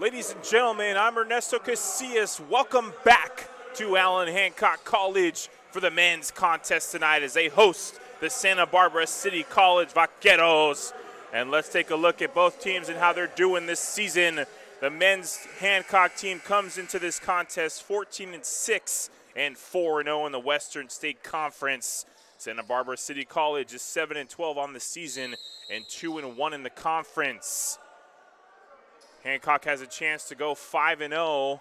Ladies and gentlemen, I'm Ernesto Casillas. Welcome back to Allen Hancock College for the men's contest tonight as they host the Santa Barbara City College Vaqueros. And let's take a look at both teams and how they're doing this season. The men's Hancock team comes into this contest 14-6 and 4-0 in the Western State Conference. Santa Barbara City College is 7-12 on the season and 2-1 in the conference. Hancock has a chance to go 5-0,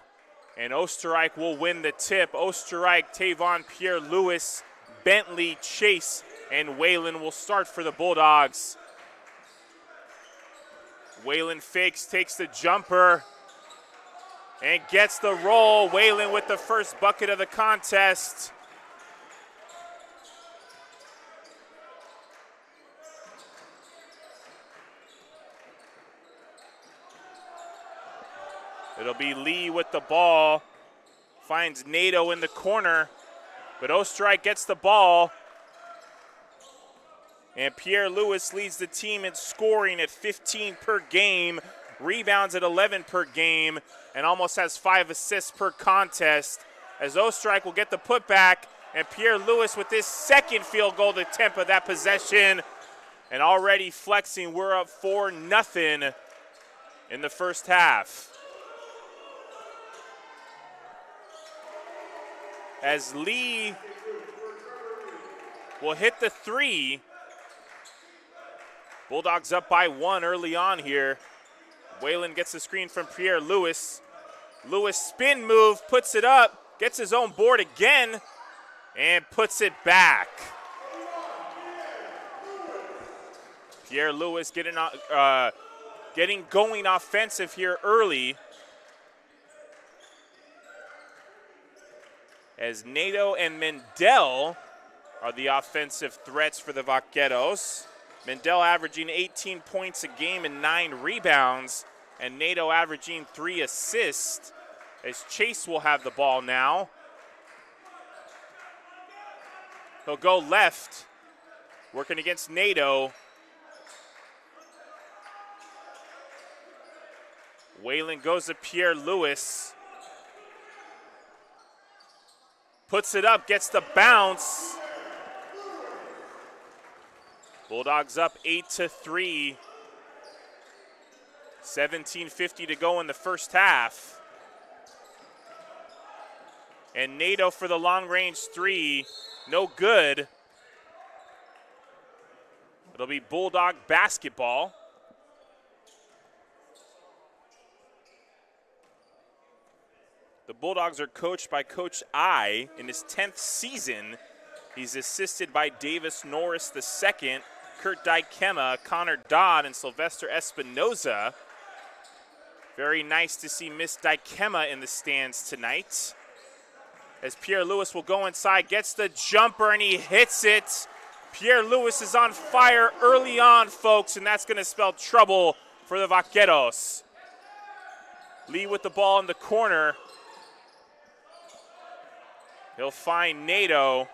and Oostenrijk will win the tip. Oostenrijk, Tavon, Pierre-Louis, Bentley, Chase, and Whalen will start for the Bulldogs. Whalen fakes, takes the jumper, and gets the roll. Whalen with the first bucket of the contest. It'll be Lee with the ball. Finds Nato in the corner, but Oostenrijk gets the ball. And Pierre-Louis leads the team in scoring at 15 per game, rebounds at 11 per game, and almost has 5 assists per contest. As Oostenrijk will get the putback, and Pierre-Louis with his second field goal to temper that possession. And already flexing, we're up 4-0 in the first half. As Lee will hit the three. Bulldogs up by 1 early on here. Whalen gets the screen from Pierre-Louis. Louis spin move, puts it up, gets his own board again, and puts it back. Pierre-Louis getting going offensive here early. As Nato and Mendel are the offensive threats for the Vaqueros. Mendel averaging 18 points a game and 9 rebounds, and Nato averaging 3 assists. As Chase will have the ball now. He'll go left, working against Nato. Whalen goes to Pierre-Louis. Puts it up, gets the bounce. Bulldogs up 8-3. 17:50 to go in the first half. And Nato for the long-range three, no good. It'll be Bulldog basketball. The Bulldogs are coached by Coach I in his 10th season. He's assisted by Davis Norris II, Kurt Dykema, Connor Dodd, and Sylvester Espinoza. Very nice to see Miss Dykema in the stands tonight. As Pierre-Louis will go inside, gets the jumper, and he hits it. Pierre-Louis is on fire early on, folks, and that's going to spell trouble for the Vaqueros. Lee with the ball in the corner. He'll find Nato.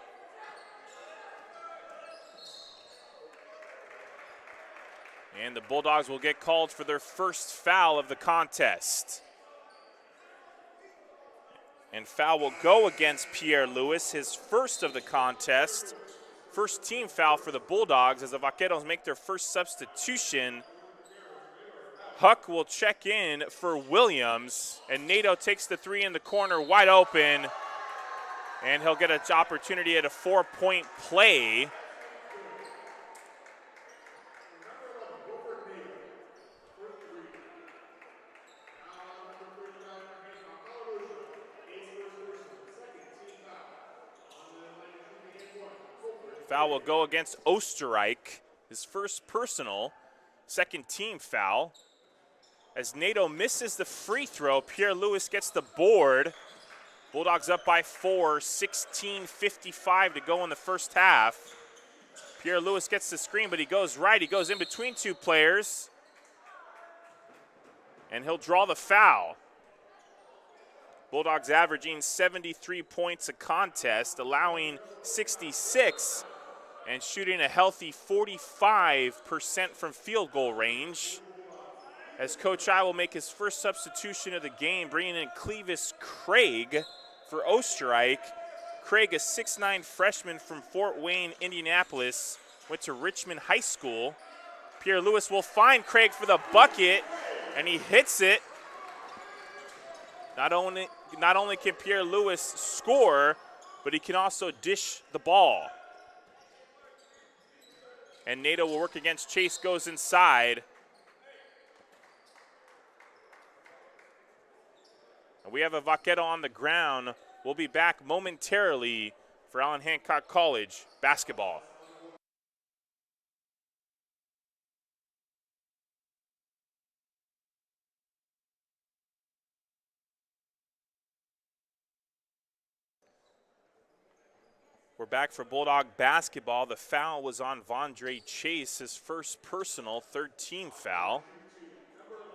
And the Bulldogs will get called for their first foul of the contest. And foul will go against Pierre-Louis, his first of the contest. First team foul for the Bulldogs as the Vaqueros make their first substitution. Huck will check in for Williams, and Nato takes the three in the corner wide open. And he'll get an opportunity at a 4-point play. Foul will go against Oostenrijk, his first personal, second team foul. As Nato misses the free throw, Pierre-Louis gets the board. Bulldogs up by 4, 16:55 to go in the first half. Pierre-Louis gets the screen, but he goes right. He goes in between two players, and he'll draw the foul. Bulldogs averaging 73 points a contest, allowing 66, and shooting a healthy 45% from field goal range. as Coach I will make his first substitution of the game, bringing in Clevis Craig for Oostenrijk. Craig, a 6'9" freshman from Fort Wayne, Indianapolis, went to Richmond High School. Pierre Lewis will find Craig for the bucket, and he hits it. Not only can Pierre Lewis score, but he can also dish the ball. And Nato will work against Chase, goes inside. And we have a Vaquero on the ground. We'll be back momentarily for Allen Hancock College basketball. We're back for Bulldog basketball. The foul was on Vondre Chase, his first personal, third-team foul.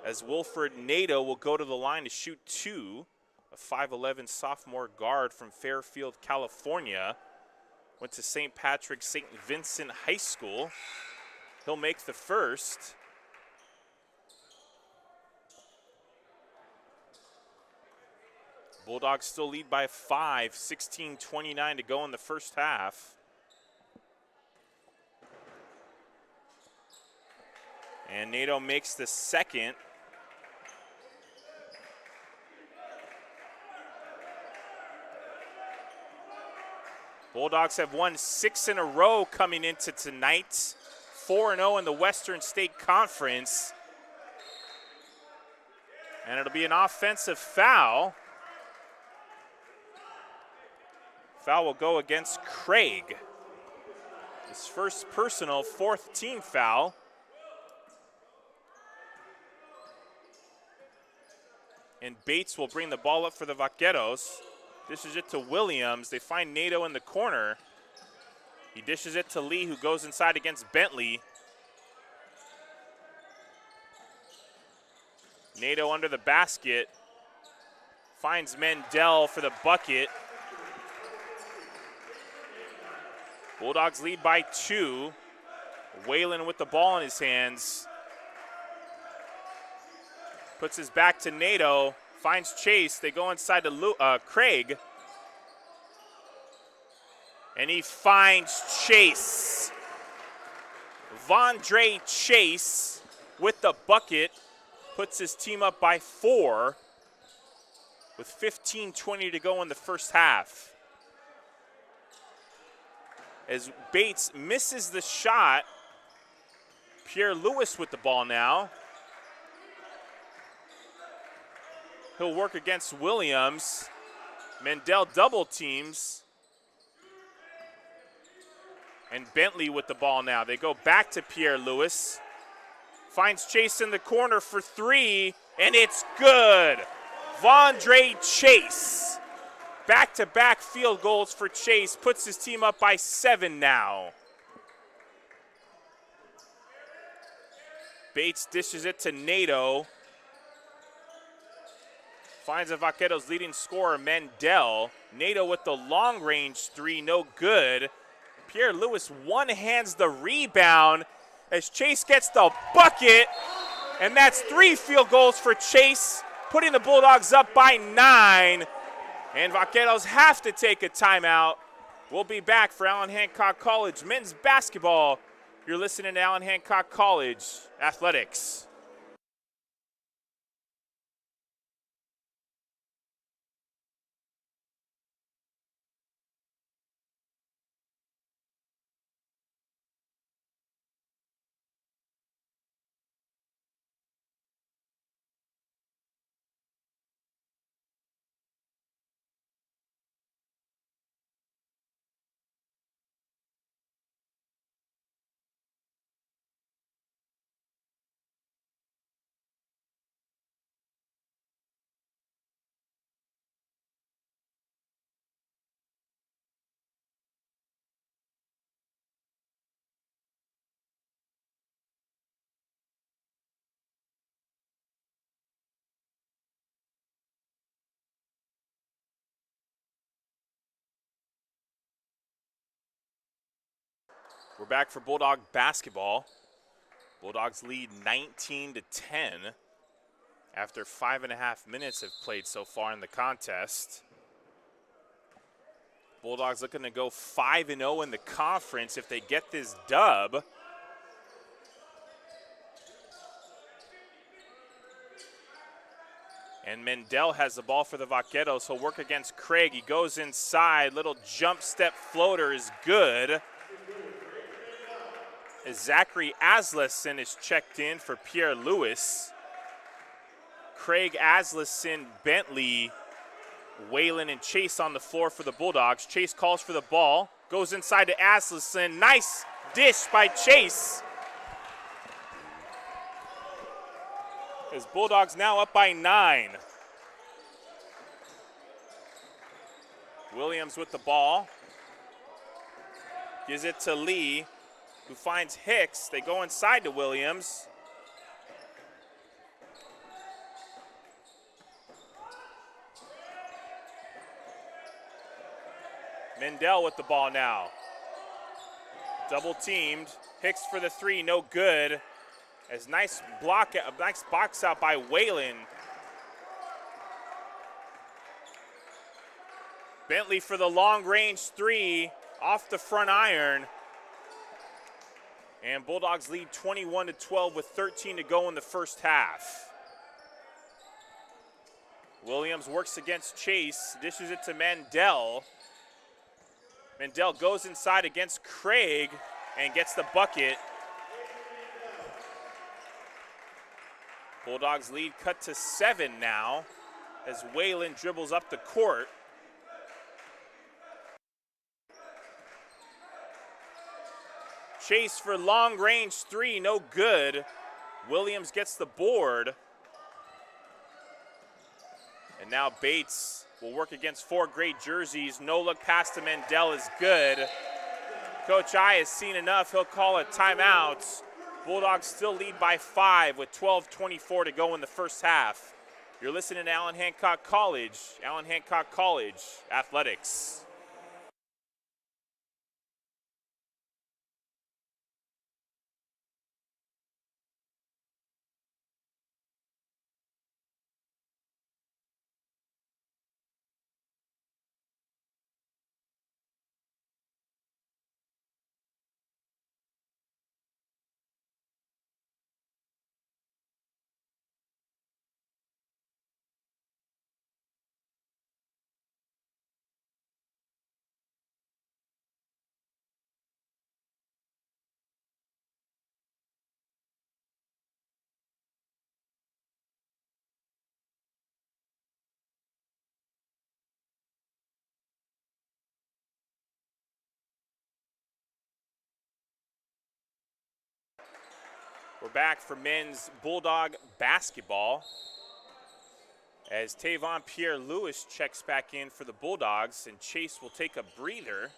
As Wilfred Nato will go to the line to shoot two. A 5'11" sophomore guard from Fairfield, California. Went to St. Patrick St. Vincent High School. He'll make the first. Bulldogs still lead by 5, 16:29 to go in the first half. And Nato makes the second. Bulldogs have won 6 in a row coming into tonight. 4-0 in the Western State Conference. And it'll be an offensive foul. Foul will go against Craig. His first personal, fourth team foul. And Bates will bring the ball up for the Vaqueros. Dishes it to Williams. They find Nato in the corner. He dishes it to Lee, who goes inside against Bentley. Nato under the basket. Finds Mendel for the bucket. Bulldogs lead by 2. Whalen with the ball in his hands. Puts his back to Nato. Finds Chase. They go inside to Craig. And he finds Chase. Vondre Chase with the bucket. Puts his team up by 4 with 15:20 to go in the first half. As Bates misses the shot, Pierre Lewis with the ball now. He'll work against Williams. Mendel double teams. And Bentley with the ball now. They go back to Pierre Lewis. Finds Chase in the corner for 3, and it's good. Vondre Chase. Back-to-back field goals for Chase. Puts his team up by 7 now. Bates dishes it to Nato. Finds a Vaqueros leading scorer, Mendel. Nato with the long-range 3, no good. Pierre Lewis one-hands the rebound as Chase gets the bucket. And that's 3 field goals for Chase, putting the Bulldogs up by 9. And Vaqueros have to take a timeout. We'll be back for Allen Hancock College men's basketball. You're listening to Allen Hancock College Athletics. We're back for Bulldog basketball. Bulldogs lead 19-10. after 5.5 minutes have played so far in the contest. Bulldogs looking to go 5-0 in the conference if they get this dub. And Mendel has the ball for the Vaqueros. He'll work against Craig. He goes inside. Little jump step floater is good. As Zachary Asleson is checked in for Pierre Lewis. Craig, Asleson, Bentley, Whalen, and Chase on the floor for the Bulldogs. Chase calls for the ball. Goes inside to Asleson. Nice dish by Chase. As Bulldogs now up by 9. Williams with the ball. Gives it to Lee, who finds Hicks. They go inside to Williams. Mendel with the ball now. Double teamed. Hicks for the 3, no good. As nice box out by Whalen. Bentley for the long range 3 off the front iron. And Bulldogs lead 21-12 with 13 to go in the first half. Williams works against Chase, dishes it to Mendel. Mendel goes inside against Craig and gets the bucket. Bulldogs lead cut to 7 now as Whalen dribbles up the court. Chase for long range 3, no good. Williams gets the board. And now Bates will work against 4 great jerseys. No look pass to Mendel is good. Coach I has seen enough. He'll call a timeout. Bulldogs still lead by 5 with 12:24 to go in the first half. You're listening to Allen Hancock College Athletics. We're back for men's Bulldog basketball as Tavon Pierre Lewis checks back in for the Bulldogs, and Chase will take a breather.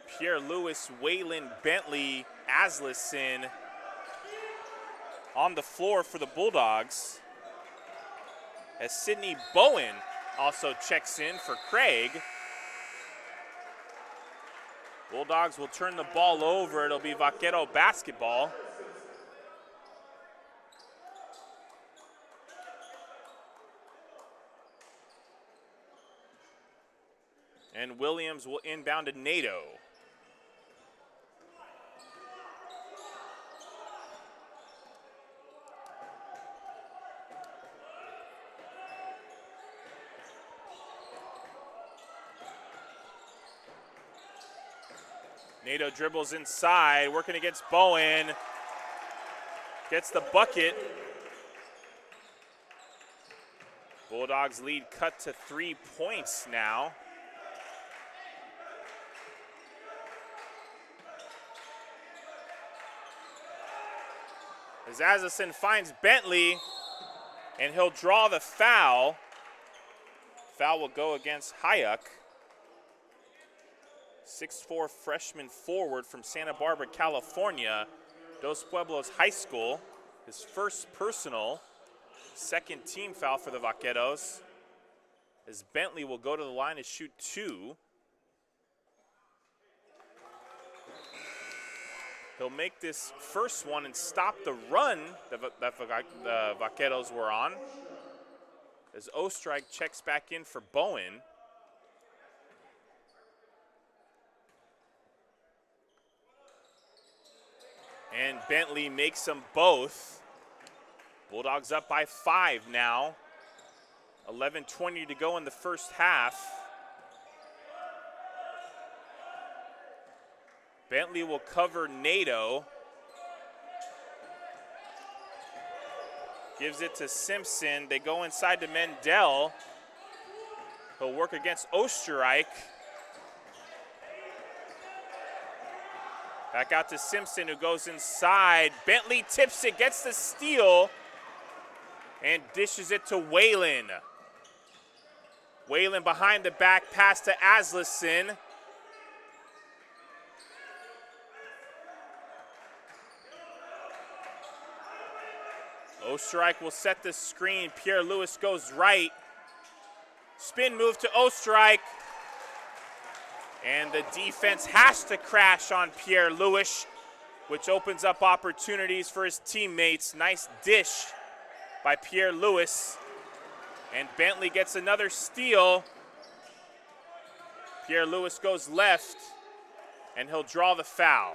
Pierre Lewis, Whalen, Bentley, Asleson on the floor for the Bulldogs, as Sidney Bowen also checks in for Craig. Bulldogs will turn the ball over. It'll be Vaquero basketball. And Williams will inbound to Nato. Nato dribbles inside, working against Bowen. Gets the bucket. Bulldogs lead cut to 3 points now. As Asleson finds Bentley, and he'll draw the foul. Foul will go against Hancock. 6'4" freshman forward from Santa Barbara, California, Dos Pueblos High School. His first personal, second team foul for the Vaqueros. As Bentley will go to the line to shoot 2. He'll make this first one and stop the run that the Vaqueros were on. As Ostrike checks back in for Bowen. And Bentley makes them both. Bulldogs up by 5 now. 11:20 to go in the first half. Bentley will cover Nato. Gives it to Simpson. They go inside to Mendel. He'll work against Osterreich. Back out to Simpson, who goes inside. Bentley tips it, gets the steal, and dishes it to Whalen. Whalen behind the back, pass to Aslison. Osterreich will set the screen. Pierre Lewis goes right. Spin move to Osterreich. And the defense has to crash on Pierre Lewis, which opens up opportunities for his teammates. Nice dish by Pierre Lewis. And Bentley gets another steal. Pierre Lewis goes left, and he'll draw the foul.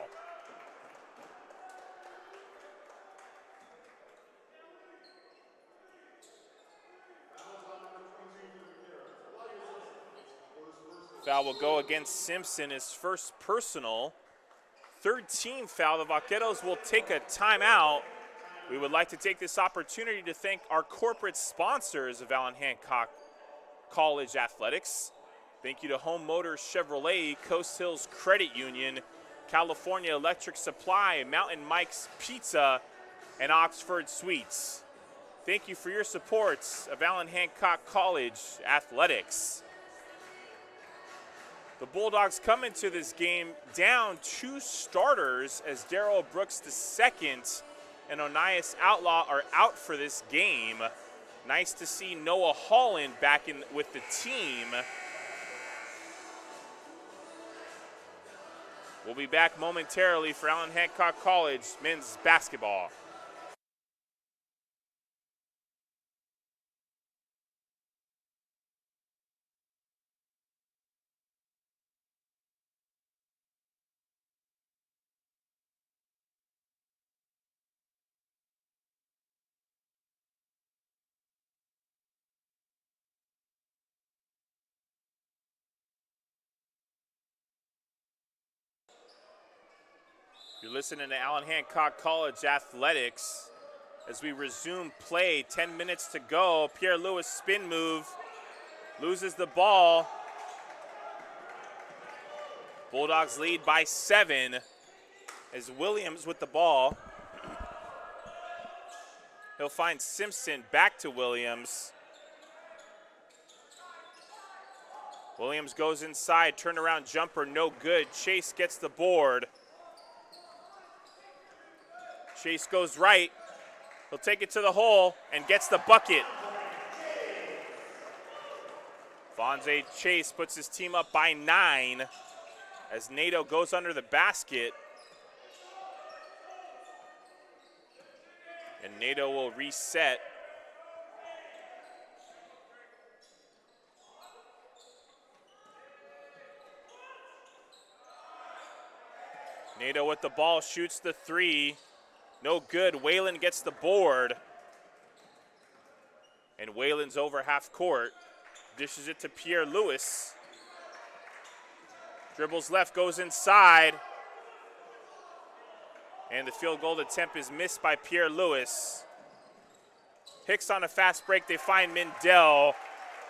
Foul will go against Simpson, his first personal. Third team foul. The Vaqueros will take a timeout. We would like to take this opportunity to thank our corporate sponsors of Allen Hancock College Athletics. Thank you to Home Motors Chevrolet, Coast Hills Credit Union, California Electric Supply, Mountain Mike's Pizza, and Oxford Sweets. Thank you for your support of Allen Hancock College Athletics. The Bulldogs come into this game down 2 starters as Darrell Brooks II and Onias Outlaw are out for this game. Nice to see Noah Holland back in with the team. We'll be back momentarily for Allen Hancock College men's basketball. You're listening to Allen Hancock College Athletics as we resume play. 10 minutes to go. Pierre Lewis spin move. Loses the ball. Bulldogs lead by 7 as Williams with the ball. He'll find Simpson, back to Williams. Williams goes inside, turnaround jumper, no good. Chase gets the board. Chase goes right. He'll take it to the hole and gets the bucket. Vontae Chase puts his team up by 9 as Nato goes under the basket. And Nato will reset. Nato with the ball, shoots the 3. No good. Whalen gets the board. And Whalen's over half court. Dishes it to Pierre Lewis. Dribbles left, goes inside. And the field goal attempt is missed by Pierre Lewis. Hicks on a fast break. They find Mendel.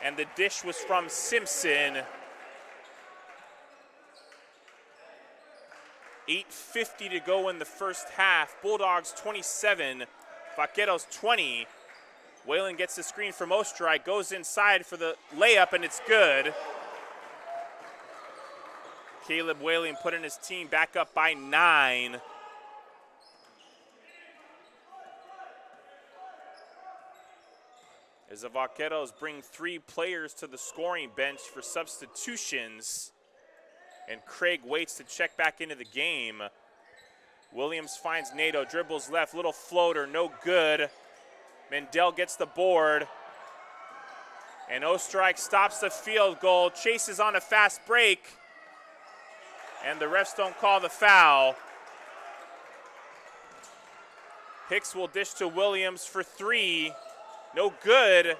And the dish was from Simpson. 8:50 to go in the first half. Bulldogs 27, Vaqueros 20. Whalen gets the screen from Osterreich, goes inside for the layup, and it's good. Caleb Whalen putting his team back up by 9. As the Vaqueros bring 3 players to the scoring bench for substitutions. And Craig waits to check back into the game. Williams finds Nato, dribbles left, little floater, no good. Mendel gets the board. And Osterreich stops the field goal, chases on a fast break. And the refs don't call the foul. Hicks will dish to Williams for three. No good.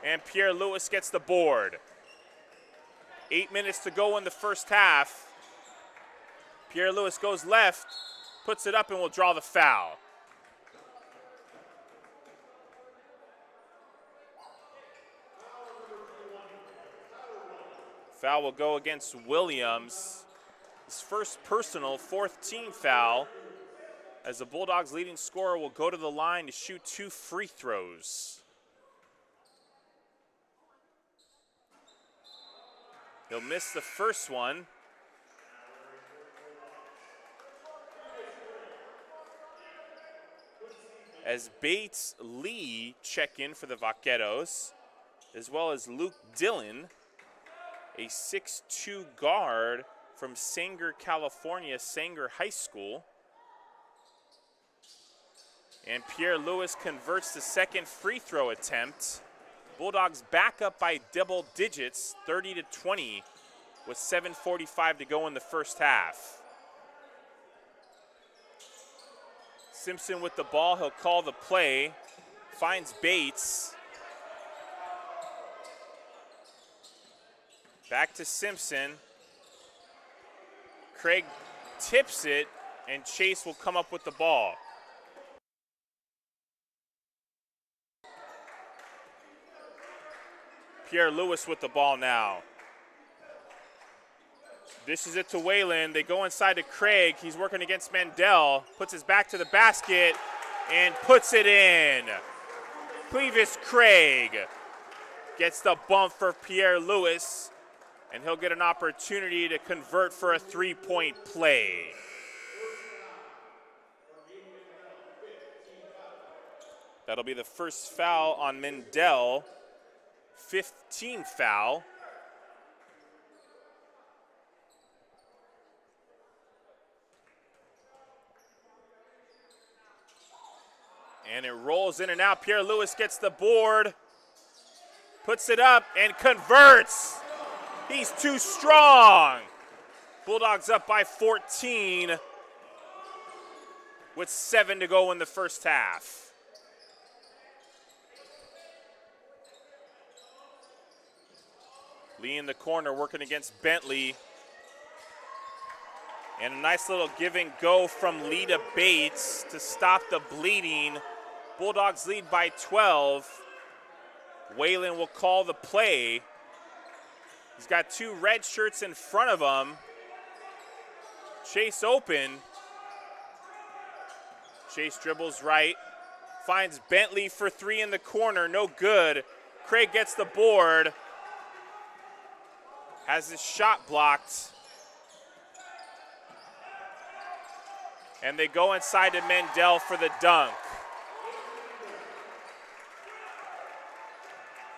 And Pierre Lewis gets the board. 8 minutes to go in the first half. Pierre Lewis goes left, puts it up, and will draw the foul. Foul will go against Williams. His first personal, fourth team foul, as the Bulldogs' leading scorer will go to the line to shoot 2 free throws. He'll miss the first one. As Bates Lee check in for the Vaqueros, as well as Luke Dillon, a 6'2" guard from Sanger, California, Sanger High School. And Pierre Lewis converts the second free throw attempt. Bulldogs back up by double digits, 30-20, with 7:45 to go in the first half. Simpson with the ball, he'll call the play, finds Bates. Back to Simpson. Craig tips it, and Chase will come up with the ball. Pierre Lewis with the ball now. Dishes it to Whalen. They go inside to Craig. He's working against Mendel. Puts his back to the basket and puts it in. Clevis Craig gets the bump for Pierre Lewis, and he'll get an opportunity to convert for a three-point play. That'll be the first foul on Mendel. 15th foul. And it rolls in and out. Pierre Lewis gets the board, puts it up, and converts. He's too strong. Bulldogs up by 14 with 7 to go in the first half. Lee in the corner working against Bentley. And a nice little give and go from Lee to Bates to stop the bleeding. Bulldogs lead by 12. Whalen will call the play. He's got 2 red shirts in front of him. Chase open. Chase dribbles right. Finds Bentley for 3 in the corner. No good. Craig gets the board. Has his shot blocked. And they go inside to Mendel for the dunk.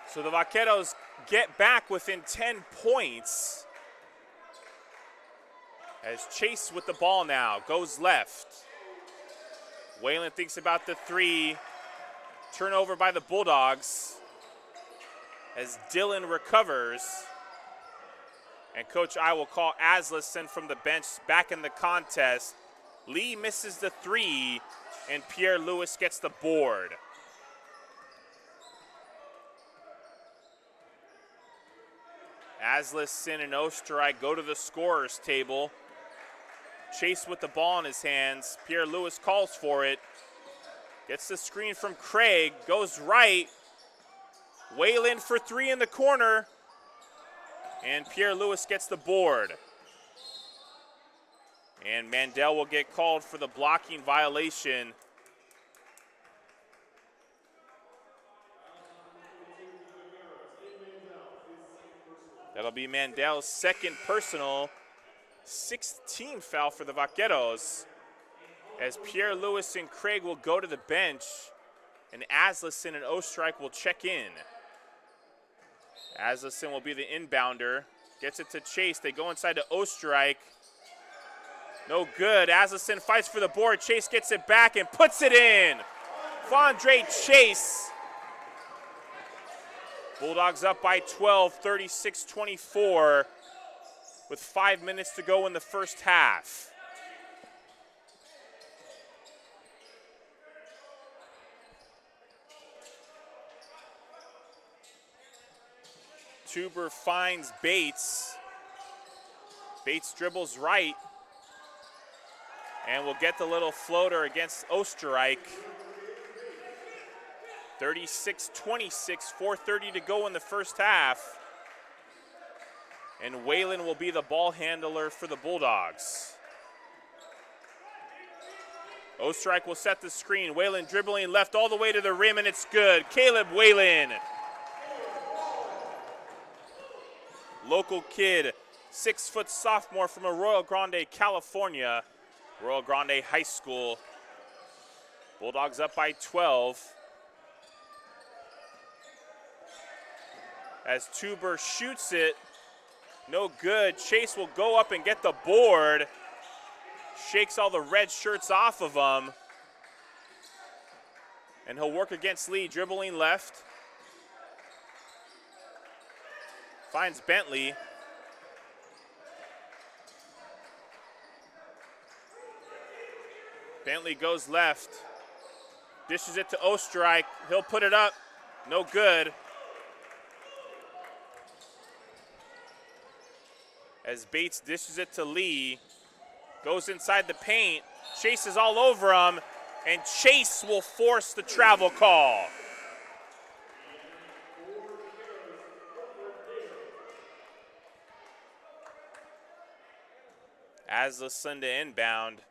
So the Vaqueros get back within 10 points. As Chase with the ball now, goes left. Whalen thinks about the 3. Turnover by the Bulldogs. As Dillon recovers. And Coach I will call Aslison from the bench back in the contest. Lee misses the 3, and Pierre Lewis gets the board. Aslison and Osterreich go to the scorer's table. Chase with the ball in his hands. Pierre Lewis calls for it. Gets the screen from Craig, goes right. Whalen for 3 in the corner. And Pierre Lewis gets the board. And Mandel will get called for the blocking violation. That'll be Mandel's second personal, 6th team foul for the Vaqueros. As Pierre Lewis and Craig will go to the bench, and Aslison and Osterreich will check in. Aslison will be the inbounder. Gets it to Chase. They go inside to Osterreich. No good. Asleson fights for the board. Chase gets it back and puts it in. Vondre Chase. Bulldogs up by 12, 36-24, with 5 minutes to go in the first half. Tuber finds Bates. Bates dribbles right and will get the little floater against Oostenrijk. 36-26, 4:30 to go in the first half. And Whalen will be the ball handler for the Bulldogs. Oostenrijk will set the screen. Whalen dribbling left all the way to the rim, and it's good. Caleb Whalen. Local kid, 6-foot sophomore from Arroyo Grande, California. Arroyo Grande High School. Bulldogs up by 12. As Tuber shoots it, no good. Chase will go up and get the board. Shakes all the red shirts off of him. And he'll work against Lee, dribbling left. Finds Bentley. Bentley goes left. Dishes it to Oostenrijk. He'll put it up. No good. As Bates dishes it to Lee. Goes inside the paint. Chase is all over him. And Chase will force the travel call. Asleson to inbound.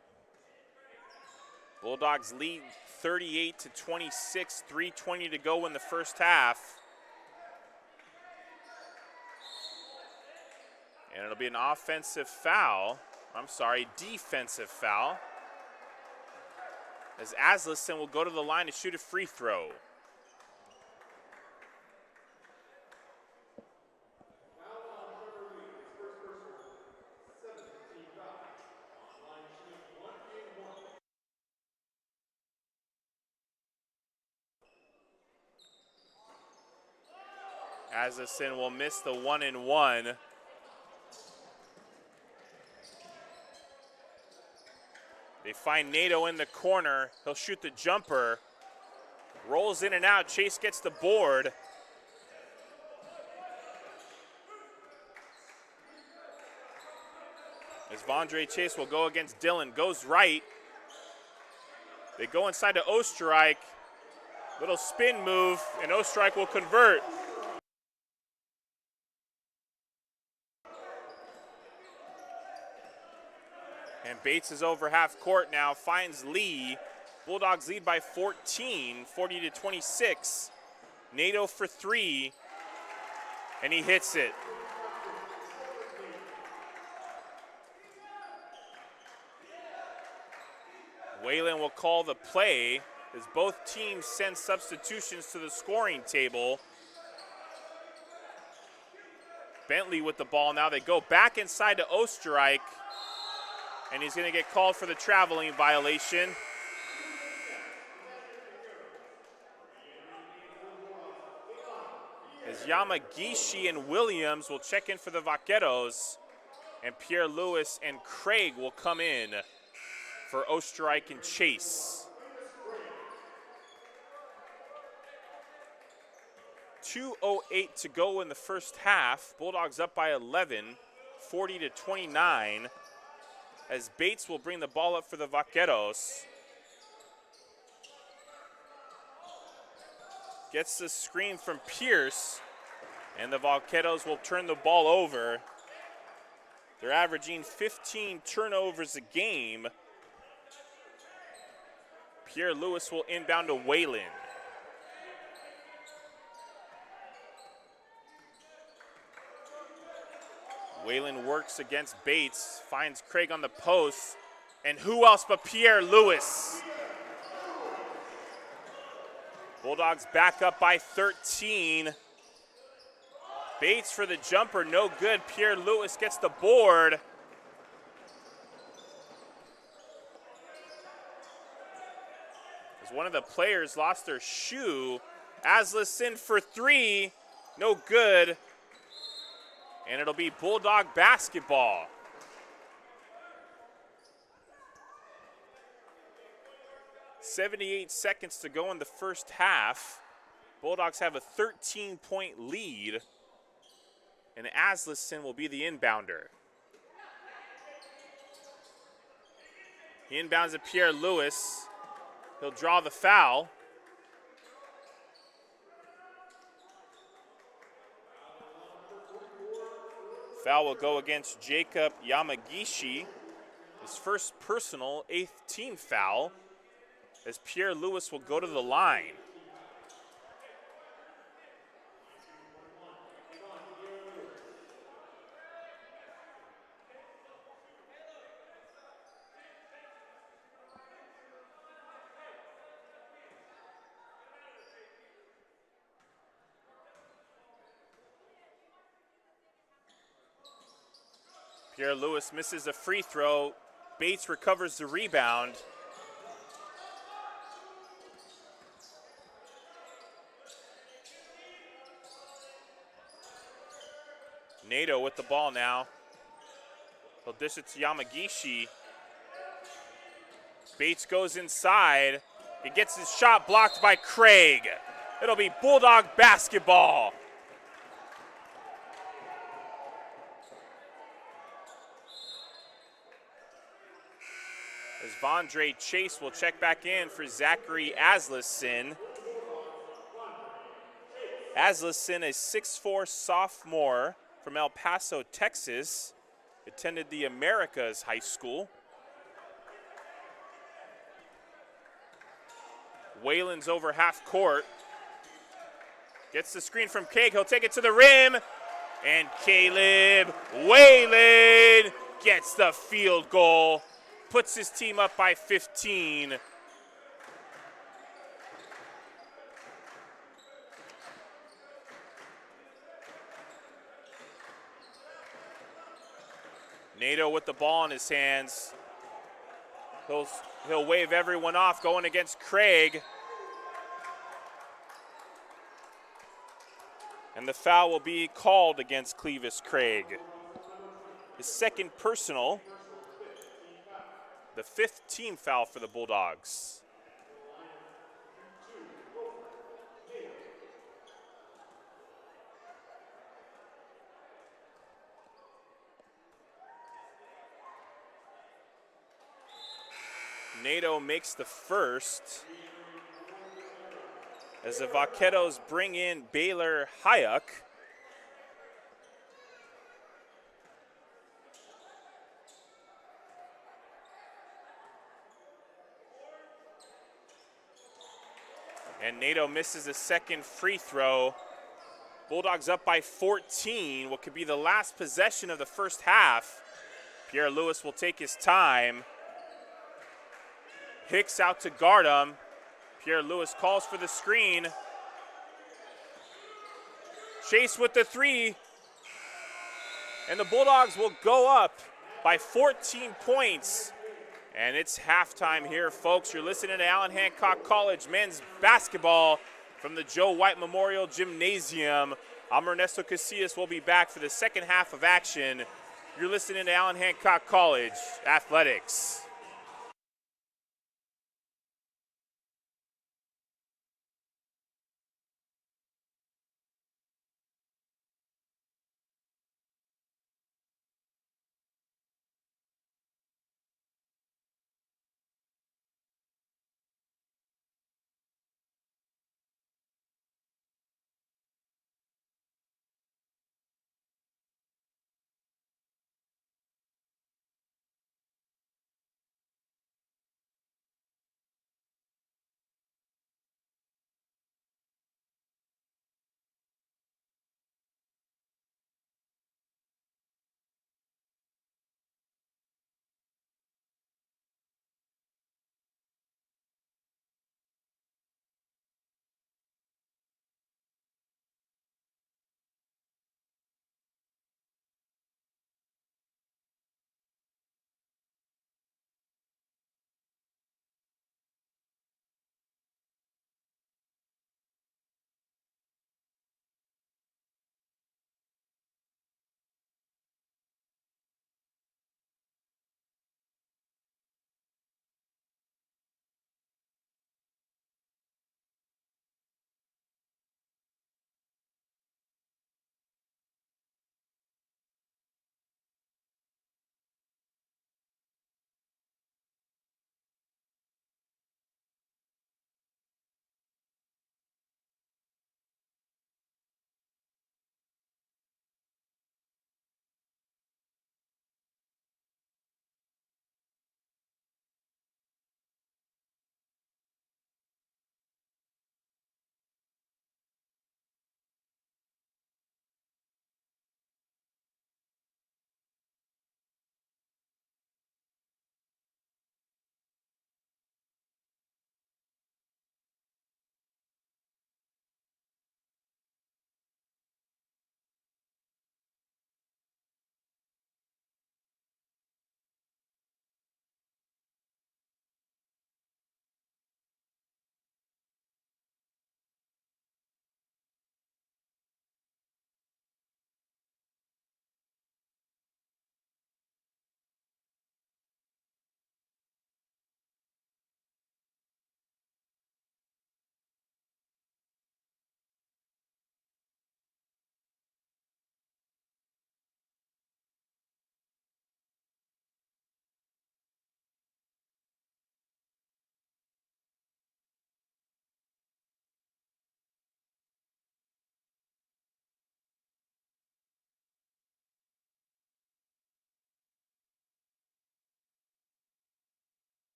Bulldogs lead 38-26, 3:20 to go in the first half. And it'll be an defensive foul. As Asleson will go to the line to shoot a free throw. Asleson will miss the 1-and-1. They find Nato in the corner. He'll shoot the jumper. Rolls in and out. Chase gets the board. As Vondre Chase will go against Dillon. Goes right. They go inside to Oostenrijk. Little spin move, and Oostenrijk will convert. And Bates is over half court now, finds Lee. Bulldogs lead by 14, 40-26. Nato for three, and he hits it. Whalen will call the play as both teams send substitutions to the scoring table. Bentley with the ball now. They go back inside to Oostenrijk. And he's going to get called for the traveling violation. As Yamagishi and Williams will check in for the Vaqueros. And Pierre Lewis and Craig will come in for Oostenrijk and Chase. 2:08 to go in the first half. Bulldogs up by 11, 40-29. As Bates will bring the ball up for the Vaqueros. Gets the screen from Pierce, and the Vaqueros will turn the ball over. They're averaging 15 turnovers a game. Pierre Lewis will inbound to Whalen. Whalen works against Bates, finds Craig on the post, and who else but Pierre Lewis? Bulldogs back up by 13. Bates for the jumper, no good. Pierre Lewis gets the board. one of the players lost their shoe. Asleson for three, no good. And it'll be Bulldog basketball. .78 seconds to go in the first half. Bulldogs have a 13-point lead, and Asleson will be the inbounder. He inbounds to Pierre Lewis. He'll draw the foul. Foul will go against Jacob Yamagishi. His first personal, 8th team foul, as Pierre Lewis will go to the line. Pierre Lewis misses a free throw. Bates recovers the rebound. Nato with the ball now. He'll dish it to Yamagishi. Bates goes inside. He gets his shot blocked by Craig. It'll be Bulldog basketball. As Vondre Chase will check back in for Zachary Asleson. Asleson, a 6'4" sophomore from El Paso, Texas, attended the Americas High School. Whalen's over half court. Gets the screen from Craig. He'll take it to the rim. And Caleb Whalen gets the field goal. Puts his team up by 15. Nato with the ball in his hands. He'll wave everyone off going against Craig. And the foul will be called against Clevis Craig. His second personal. The 5th team foul for the Bulldogs. Nato makes the first as the Vaqueros bring in Baylor Hayek. And Nato misses a second free throw. Bulldogs up by 14, what could be the last possession of the first half. Pierre Lewis will take his time. Hicks out to guard him. Pierre Lewis calls for the screen. Chase with the three. And the Bulldogs will go up by 14 points. And it's halftime here, folks. You're listening to Allen Hancock College men's basketball from the Joe White Memorial Gymnasium. I'm Ernesto Casillas. We'll be back for the second half of action. You're listening to Allen Hancock College Athletics.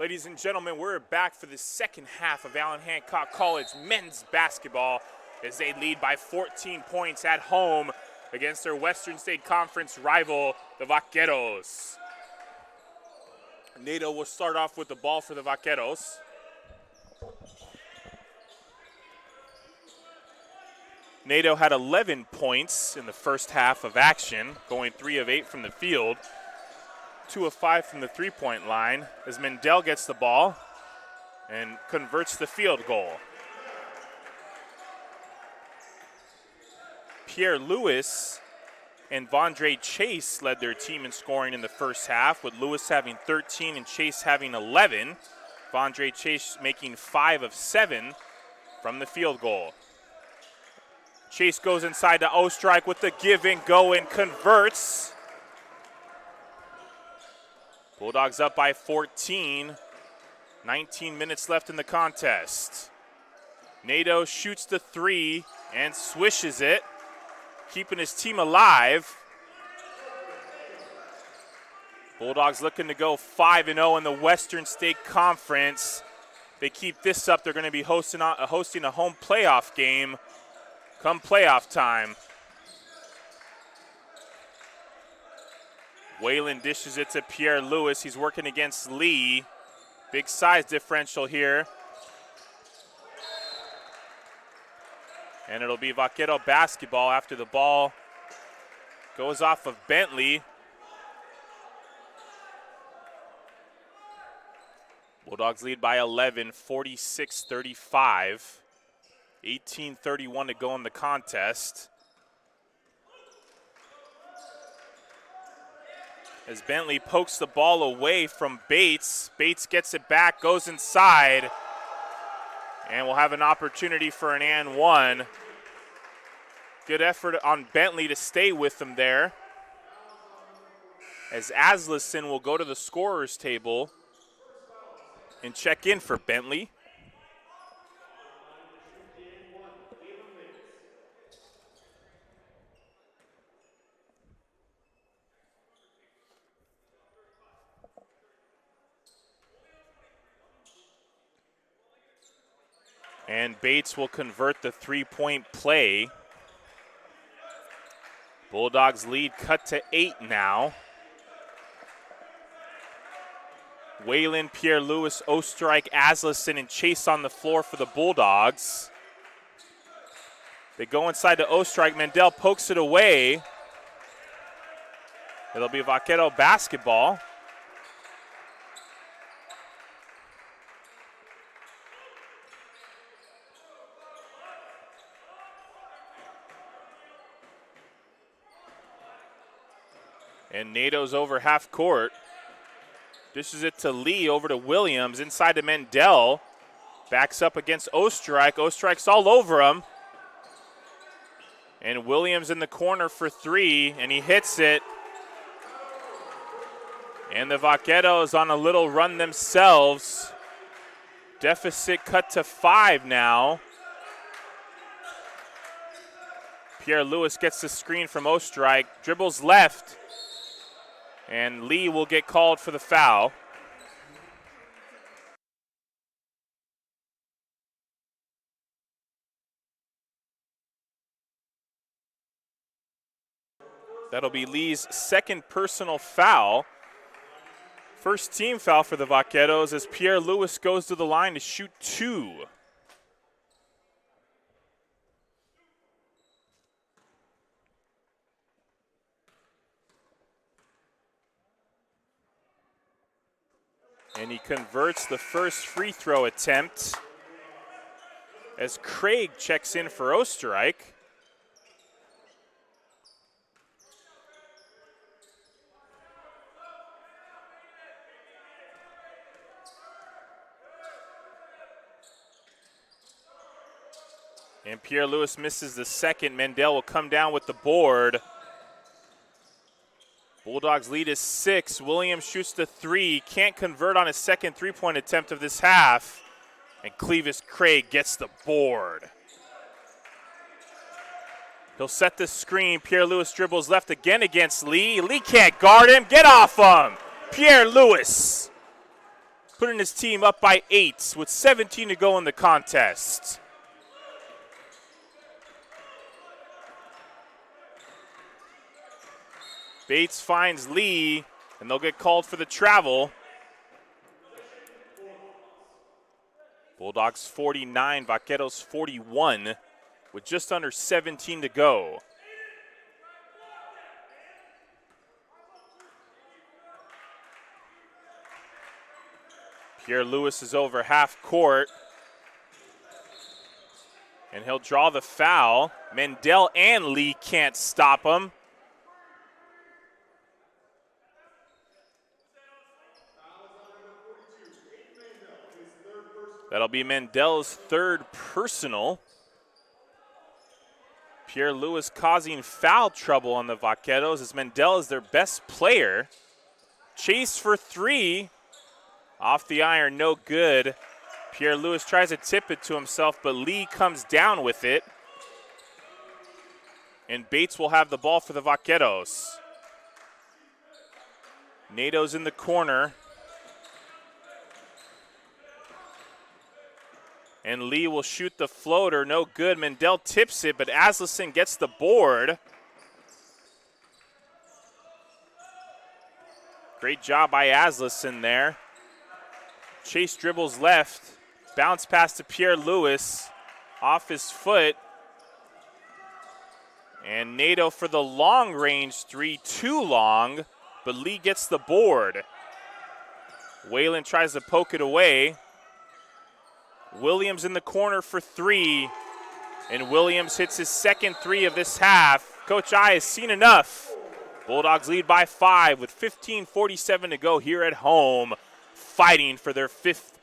Ladies and gentlemen, we're back for the second half of Allen Hancock College men's basketball as they lead by 14 points at home against their Western State Conference rival, the Vaqueros. Nato will start off with the ball for the Vaqueros. Nato had 11 points in the first half of action, going 3 of 8 from the field. 2 of 5 from the three-point line as Mendel gets the ball and converts the field goal. Pierre Lewis and Vondre Chase led their team in scoring in the first half, with Lewis having 13 and Chase having 11. Vondre Chase making 5 of 7 from the field goal. Chase goes inside to Ostrike with the give and go and converts. Bulldogs up by 14. 19 minutes left in the contest. Nato shoots the 3 and swishes it, keeping his team alive. Bulldogs looking to go 5-0 in the Western State Conference. They keep this up, they're going to be hosting a home playoff game come playoff time. Whalen dishes it to Pierre Lewis. He's working against Lee. Big size differential here. And it'll be Vaquero basketball after the ball goes off of Bentley. Bulldogs lead by 11, 46-35. 18:31 to go in the contest. As Bentley pokes the ball away from Bates. Bates gets it back, goes inside, and we'll have an opportunity for an and one. Good effort on Bentley to stay with him there. As Aslison will go to the scorer's table and check in for Bentley. And Bates will convert the three-point play. Bulldogs lead cut to 8 now. Whalen, Pierre Lewis, Ostrike, Aslison, and Chase on the floor for the Bulldogs. They go inside to Ostrike. Mendel pokes it away. It'll be Vaquero basketball. And Nato's over half court. Dishes it to Lee, over to Williams, inside to Mendel. Backs up against Ostrike. Ostrike's all over him. And Williams in the corner for 3, and he hits it. And the Vaqueros on a little run themselves. Deficit cut to 5 now. Pierre Lewis gets the screen from Ostrike, dribbles left. And Lee will get called for the foul. That'll be Lee's second personal foul. First team foul for the Vaqueros as Pierre Lewis goes to the line to shoot 2. And he converts the first free throw attempt as Craig checks in for Ostrike. And Pierre Lewis misses the second. Mendel will come down with the board. Bulldogs lead is 6. Williams shoots the 3. Can't convert on his second three-point attempt of this half. And Clevis Craig gets the board. He'll set the screen. Pierre Lewis dribbles left again against Lee. Lee can't guard him. Get off him. Pierre Lewis putting his team up by 8 with 17 to go in the contest. Bates finds Lee, and they'll get called for the travel. Bulldogs 49, Vaqueros 41, with just under 17 to go. Pierre Lewis is over half court, and he'll draw the foul. Mendel and Lee can't stop him. That'll be Mendel's third personal. Pierre Lewis causing foul trouble on the Vaqueros as Mendel is their best player. Chase for 3. Off the iron, no good. Pierre Lewis tries to tip it to himself, but Lee comes down with it. And Bates will have the ball for the Vaqueros. Nato's in the corner. And Lee will shoot the floater, no good. Mendel tips it, but Aslison gets the board. Great job by Aslison there. Chase dribbles left, bounce pass to Pierre Lewis, off his foot. And Nato for the long range 3, too long, but Lee gets the board. Whalen tries to poke it away. Williams in the corner for 3, and Williams hits his second 3 of this half. Coach I has seen enough. Bulldogs lead by 5 with 15:47 to go here at home, fighting for their 5th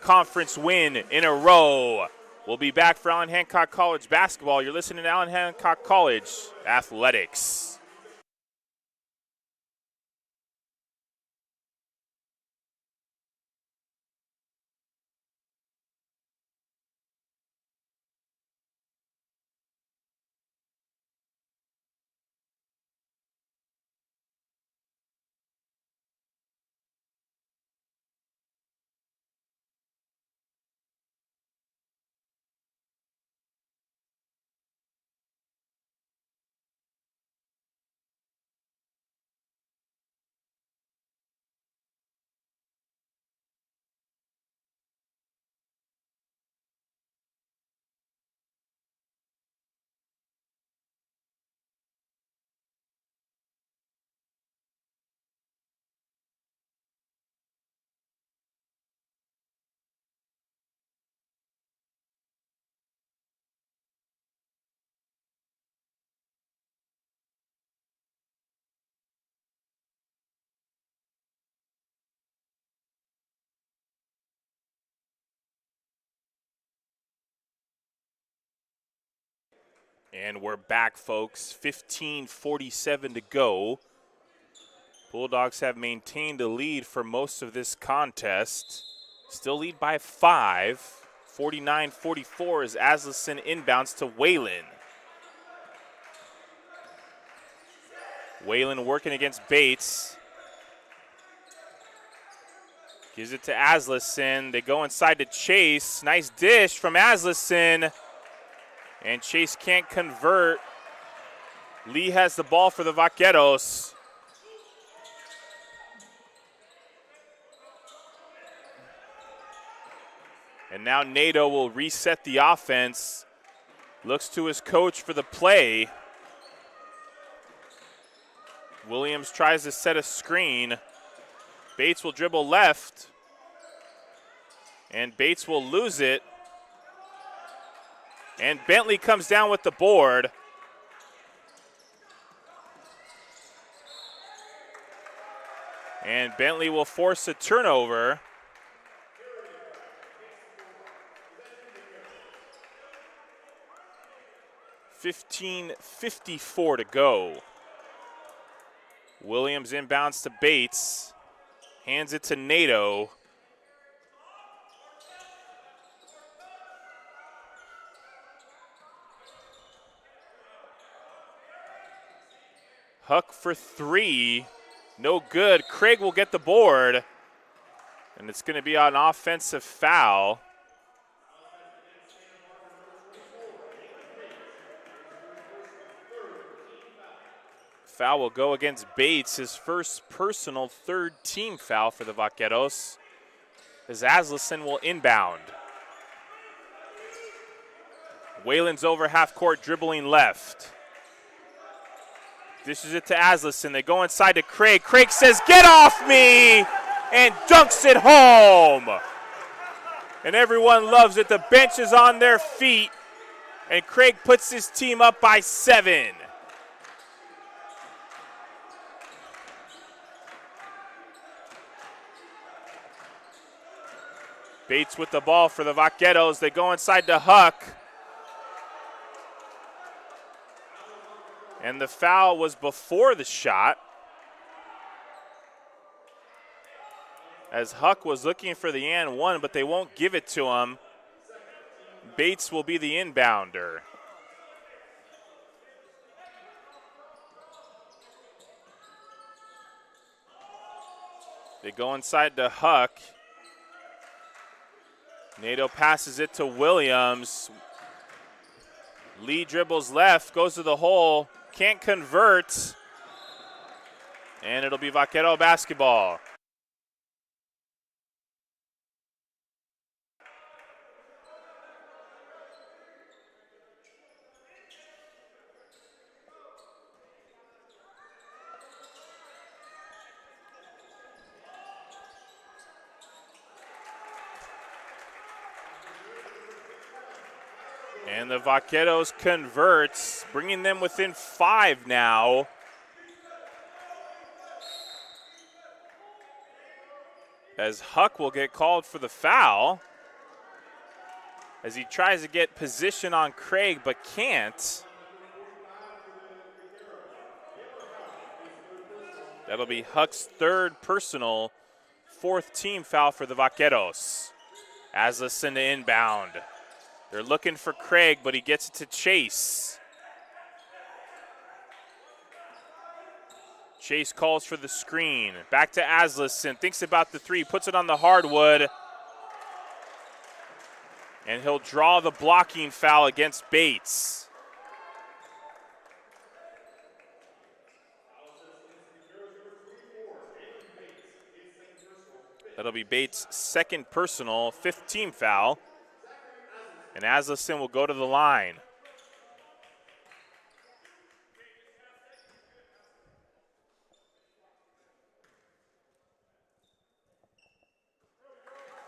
conference win in a row. We'll be back for Allen Hancock College basketball. You're listening to Allen Hancock College Athletics. And we're back, folks. 15:47 to go. Bulldogs have maintained a lead for most of this contest. Still lead by 5. 49-44 as Aslison inbounds to Whalen. Whalen working against Bates. Gives it to Aslison. They go inside to Chase. Nice dish from Aslison. And Chase can't convert. Lee has the ball for the Vaqueros. And now Nato will reset the offense. Looks to his coach for the play. Williams tries to set a screen. Bates will dribble left. And Bates will lose it. And Bentley comes down with the board. And Bentley will force a turnover. $15:54 to go. Williams inbounds to Bates. Hands it to Nato. Huck for 3. No good. Craig will get the board. And it's going to be an offensive foul. Foul will go against Bates, his first personal third team foul for the Vaqueros, as Asleson will inbound. Whalen's over half court, dribbling left. Dishes it to Asleson. They go inside to Craig. Craig says, "Get off me!" and dunks it home. And everyone loves it. The bench is on their feet, and Craig puts his team up by 7. Bates with the ball for the Vaqueros. They go inside to Huck. And the foul was before the shot, as Huck was looking for the and one, but they won't give it to him. Bates will be the inbounder. They go inside to Huck. Nato passes it to Williams. Lee dribbles left, goes to the hole, can't convert, and it'll be Vaquero basketball. And the Vaqueros converts, bringing them within 5 now. As Huck will get called for the foul, as he tries to get position on Craig but can't. That'll be Huck's third personal, 4th team foul for the Vaqueros. Asleson to inbound. They're looking for Craig, but he gets it to Chase. Chase calls for the screen. Back to Asleson. Thinks about the 3. Puts it on the hardwood. And he'll draw the blocking foul against Bates. That'll be Bates' second personal, 5th team foul. And Asleson will go to the line.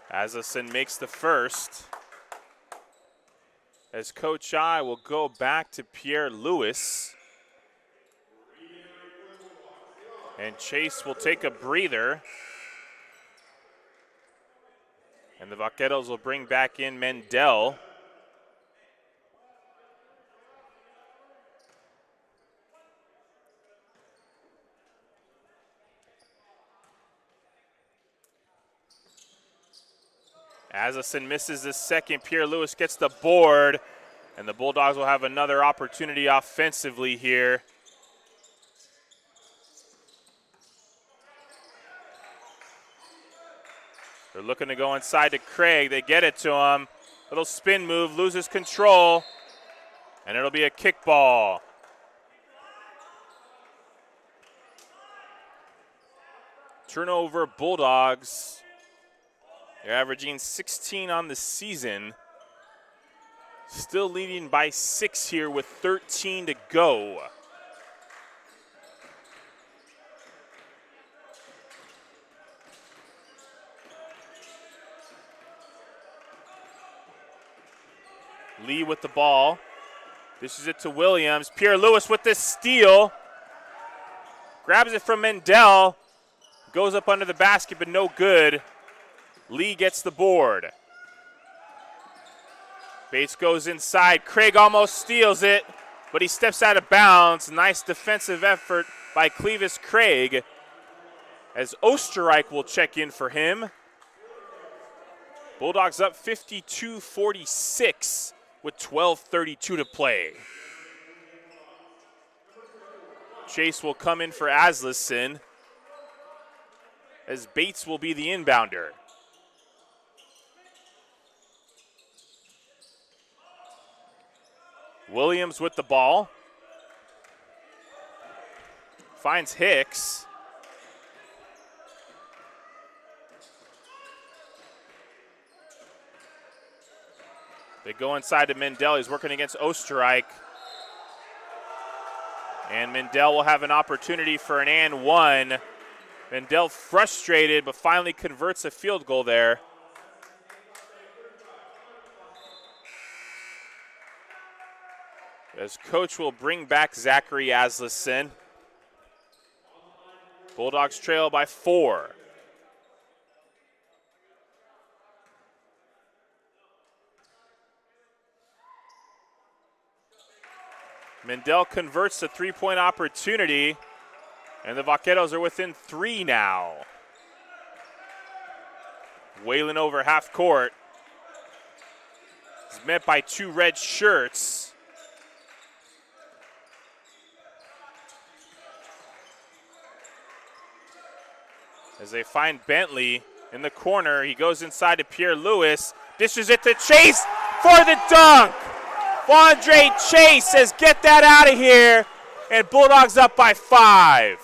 Asleson makes the first. As Coach I will go back to Pierre Lewis. And Chase will take a breather. And the Vaqueros will bring back in Mendel. Asleson misses the second. Pierre Lewis gets the board, and the Bulldogs will have another opportunity offensively here. They're looking to go inside to Craig. They get it to him. Little spin move, loses control, and it'll be a kickball. Turnover Bulldogs. They're averaging 16 on the season. Still leading by 6 here with 13 to go. Lee with the ball. Dishes it to Williams. Pierre Lewis with the steal. Grabs it from Mendel. Goes up under the basket, but no good. Lee gets the board. Bates goes inside. Craig almost steals it, but he steps out of bounds. Nice defensive effort by Clevis Craig, as Osterreich will check in for him. Bulldogs up 52-46 with 12:32 to play. Chase will come in for Asleson, as Bates will be the inbounder. Williams with the ball. Finds Hicks. They go inside to Mendel. He's working against Osterreich. And Mendel will have an opportunity for an and one. Mendel frustrated, but finally converts a field goal there. As coach will bring back Zachary Asleson. Bulldogs trail by 4. Mendel converts the three-point opportunity, and the Vaqueros are within 3 now. Whalen over half court. He's met by 2 red shirts. As they find Bentley in the corner, he goes inside to Pierre Lewis, dishes it to Chase for the dunk. Andre Chase says, get that out of here, and Bulldogs up by 5.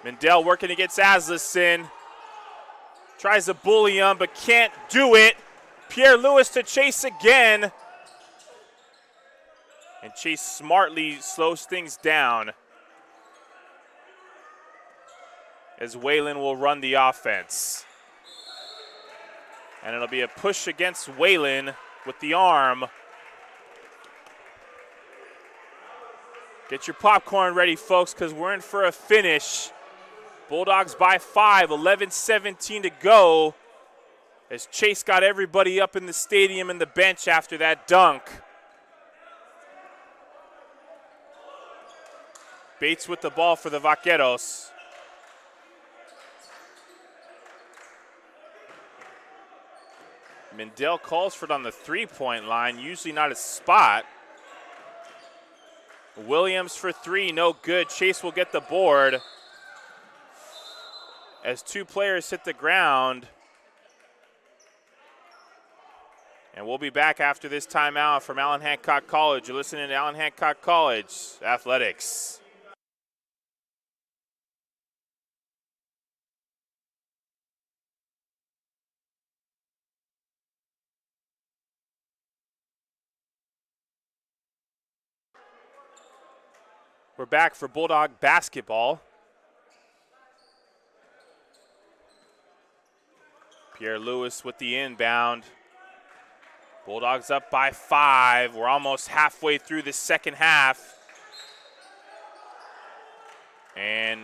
Mendel working against Asleson. Tries to bully him, but can't do it. Pierre Lewis to Chase again. And Chase smartly slows things down as Whalen will run the offense. And it'll be a push against Whalen with the arm. Get your popcorn ready, folks, because we're in for a finish. Bulldogs by 5, 11-17 to go, as Chase got everybody up in the stadium and the bench after that dunk. Bates with the ball for the Vaqueros. Mendel calls for it on the three-point line, usually not a spot. Williams for 3, no good. Chase will get the board as 2 players hit the ground. And we'll be back after this timeout from Allen Hancock College. You're listening to Allen Hancock College Athletics. We're back for Bulldog basketball. Pierre Lewis with the inbound. Bulldogs up by 5. We're almost halfway through the second half. And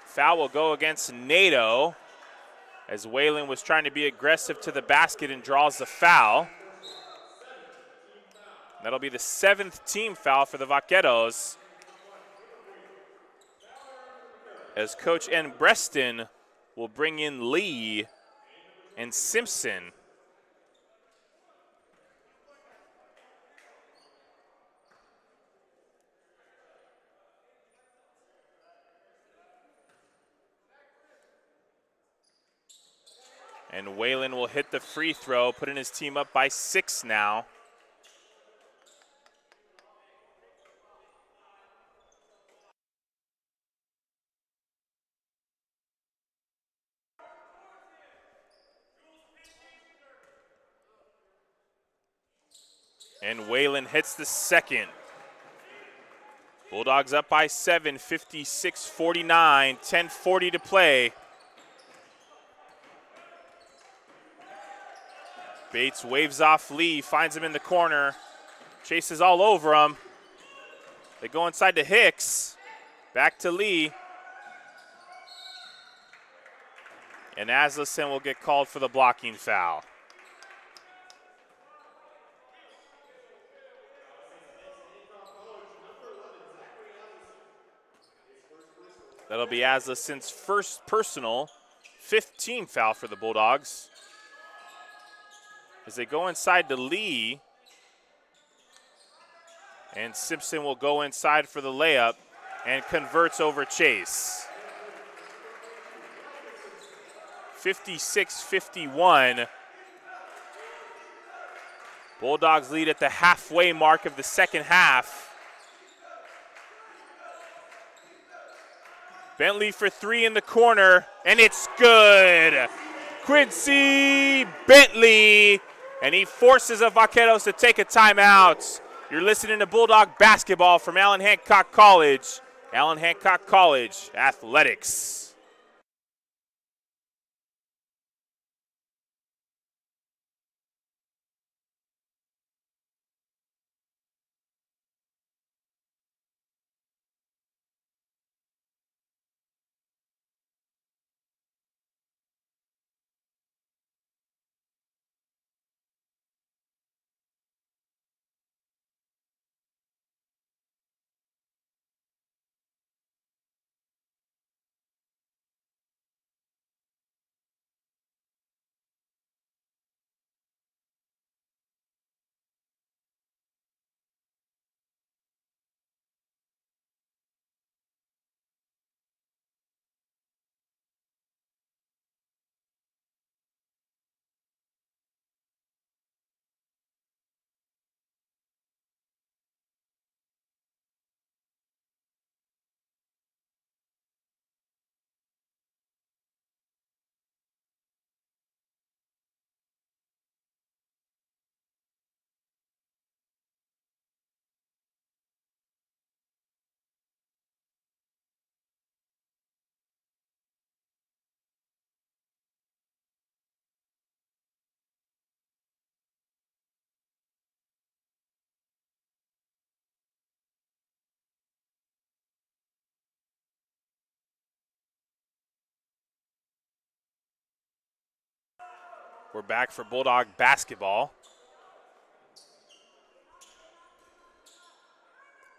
foul will go against Nato as Whalen was trying to be aggressive to the basket and draws the foul. That'll be the 7th team foul for the Vaqueros, as Coach N. Breston will bring in Lee and Simpson. And Whalen will hit the free throw, putting his team up by 6 now. And Whalen hits the second. Bulldogs up by 7, 56-49, 10:40 to play. Bates waves off Lee, finds him in the corner, chases all over him. They go inside to Hicks, back to Lee. And Asleson will get called for the blocking foul. That'll be Asleson's first personal, 5th team foul for the Bulldogs. As they go inside to Lee, and Simpson will go inside for the layup and converts over Chase. 56-51. Bulldogs lead at the halfway mark of the second half. Bentley for three in the corner, and it's good. Quincy Bentley, and he forces the Vaqueros to take a timeout. You're listening to Bulldog basketball from Allen Hancock College. Allen Hancock College Athletics. We're back for Bulldog basketball.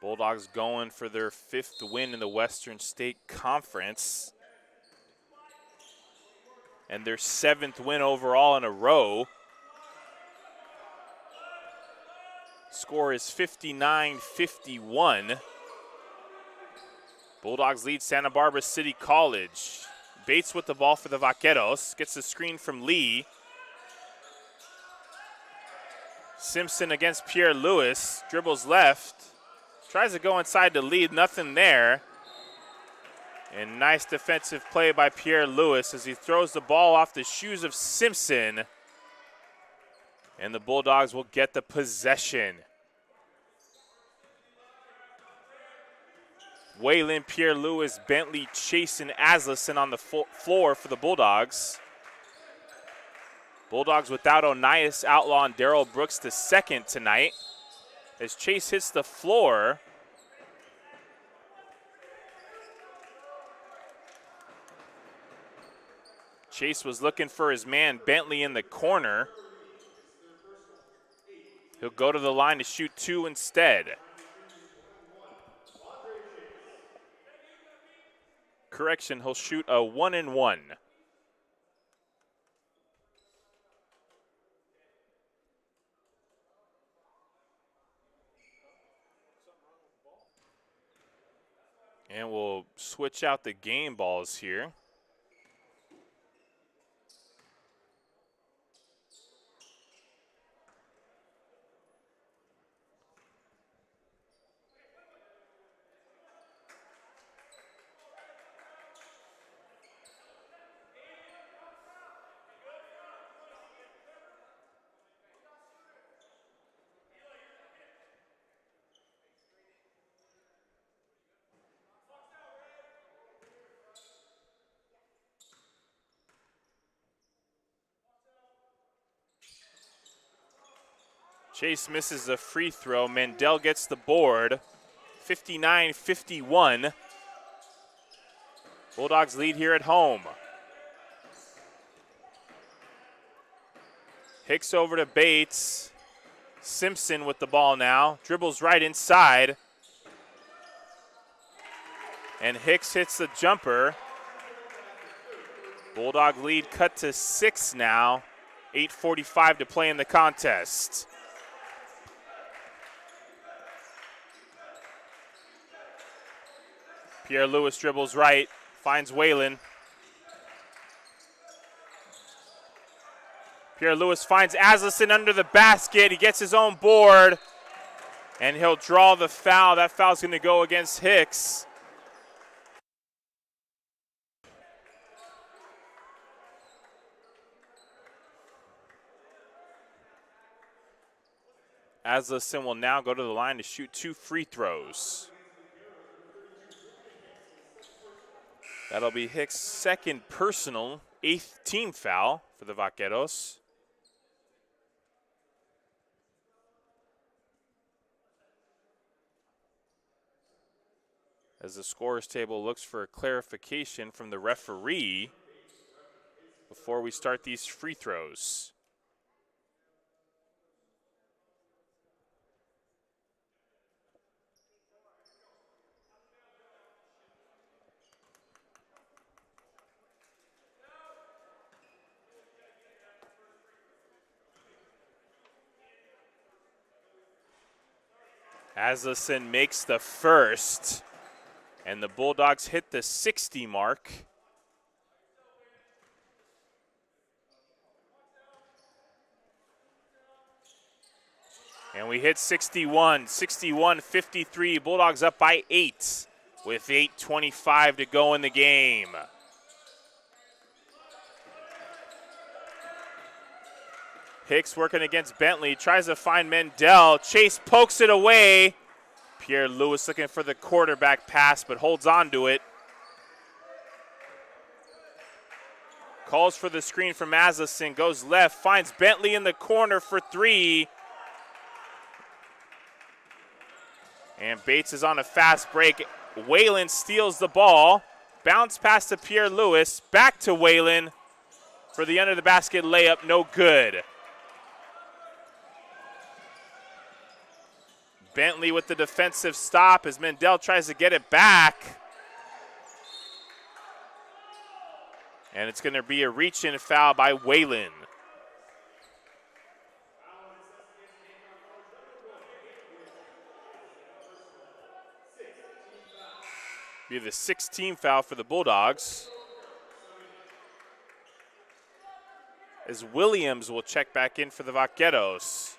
Bulldogs going for their fifth win in the Western State Conference and their seventh win overall in a row. Score is 59-51. Bulldogs lead Santa Barbara City College. Bates with the ball for the Vaqueros. Gets the screen from Lee. Simpson against Pierre Lewis. Dribbles left. Tries to go inside to lead. Nothing there. And nice defensive play by Pierre Lewis as he throws the ball off the shoes of Simpson. And the Bulldogs will get the possession. Waylon, Pierre Lewis, Bentley, Chase, and Aslison on the floor for the Bulldogs. Bulldogs without Onias Outlaw and Darrell Brooks the second tonight. As Chase hits the floor. Chase was looking for his man Bentley in the corner. He'll go to the line to shoot two instead. Correction, he'll shoot a 1-and-1. And we'll switch out the game balls here. Chase misses the free throw. Mandel gets the board. 59-51. Bulldogs lead here at home. Hicks over to Bates. Simpson with the ball now. Dribbles right inside. And Hicks hits the jumper. Bulldog lead cut to 6 now. 8:45 to play in the contest. Pierre Lewis dribbles right, finds Waylon. Pierre Lewis finds Aslison under the basket. He gets his own board, and he'll draw the foul. That foul's going to go against Hicks. Aslison will now go to the line to shoot 2 free throws. That'll be Hicks' second personal, 8th team foul for the Vaqueros. As the scorer's table looks for a clarification from the referee before we start these free throws. Aslison makes the first, and the Bulldogs hit the 60 mark. And we hit 61, 61-53. Bulldogs up by 8 with 8:25 to go in the game. Hicks working against Bentley, tries to find Mendel. Chase pokes it away. Pierre Lewis looking for the quarterback pass, but holds on to it. Calls for the screen from Aslison, goes left, finds Bentley in the corner for 3. And Bates is on a fast break. Whalen steals the ball. Bounce pass to Pierre Lewis, back to Whalen for the under the basket layup, no good. Bentley with the defensive stop as Mendel tries to get it back. And it's going to be a reach-in foul by Whalen. Be the 6th team foul for the Bulldogs. As Williams will check back in for the Vaqueros.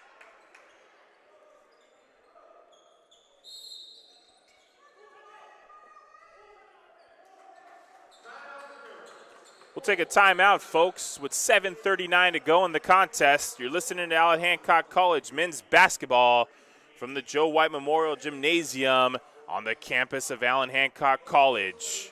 We'll take a timeout, folks, with 7:39 to go in the contest. You're listening to Allen Hancock College men's basketball from the Joe White Memorial Gymnasium on the campus of Allen Hancock College.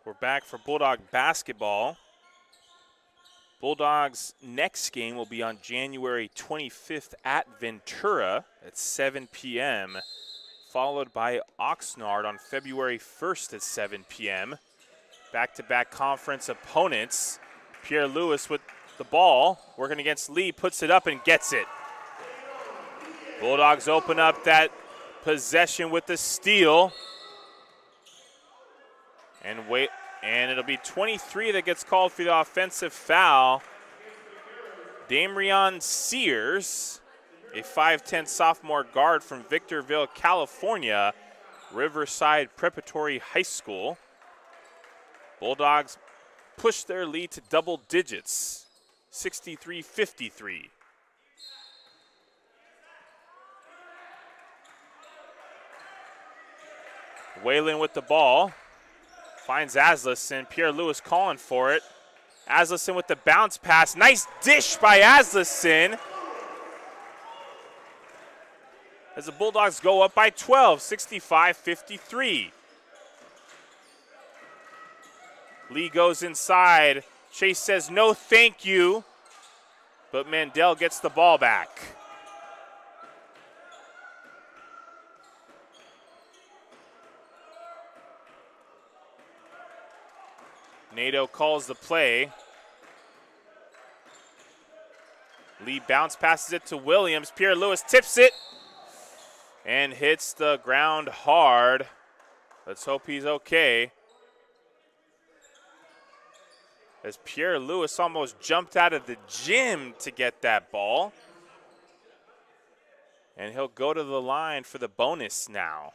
We're back for Bulldog basketball. Bulldogs' next game will be on January 25th at Ventura at 7 p.m., followed by Oxnard on February 1st at 7 p.m. Back-to-back conference opponents. Pierre Lewis with the ball, working against Lee, puts it up and gets it. Bulldogs open up that possession with the steal. And it'll be 23 that gets called for the offensive foul. Damrion Sears, a 5'10 sophomore guard from Victorville, California, Riverside Preparatory High School. Bulldogs push their lead to double digits, 63-53. Whalen with the ball, finds Aslison. Pierre Lewis calling for it. Aslison with the bounce pass. Nice dish by Aslison. As the Bulldogs go up by 12, 65-53. Lee goes inside. Chase says no thank you, but Mandel gets the ball back. Nato calls the play. Lee bounce passes it to Williams. Pierre Lewis tips it and hits the ground hard. Let's hope he's okay. As Pierre Lewis almost jumped out of the gym to get that ball. And he'll go to the line for the bonus now.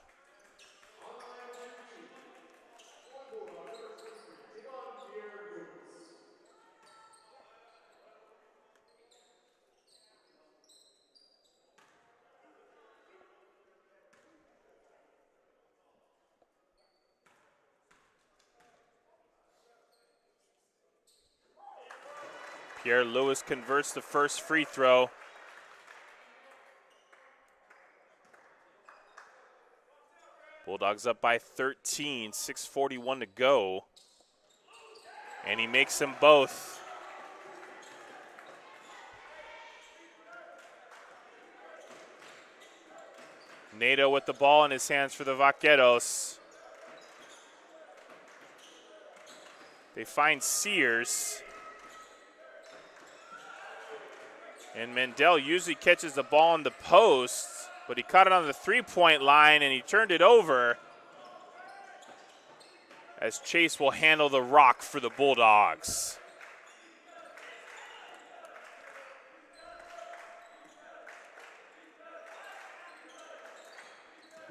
Pierre Lewis converts the first free throw. Bulldogs up by 13, 6:41 to go. And he makes them both. Nato with the ball in his hands for the Vaqueros. They find Sears. And Mandel usually catches the ball in the post, but he caught it on the three-point line and he turned it over as Chase will handle the rock for the Bulldogs.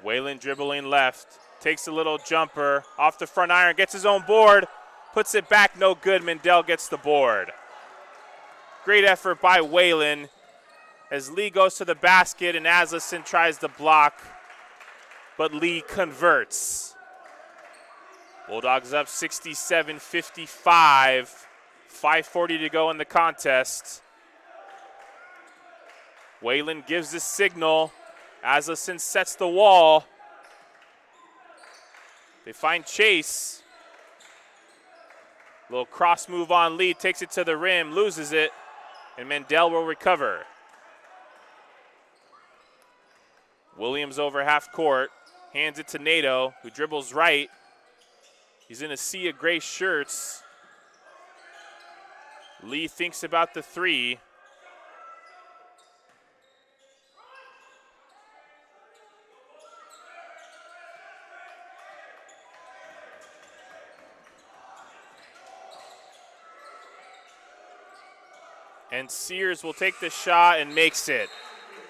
Whalen dribbling left, takes a little jumper off the front iron, gets his own board, puts it back, no good. Mandel gets the board. Great effort by Whalen as Lee goes to the basket and Aslison tries to block, but Lee converts. Bulldogs up 67-55, 5:40 to go in the contest. Whalen gives the signal. Aslison sets the wall. They find Chase. Little cross move on Lee, takes it to the rim, loses it. And Mandel will recover. Williams over half court, hands it to Nato, who dribbles right. He's in a sea of gray shirts. Lee thinks about the three. And Sears will take the shot and makes it.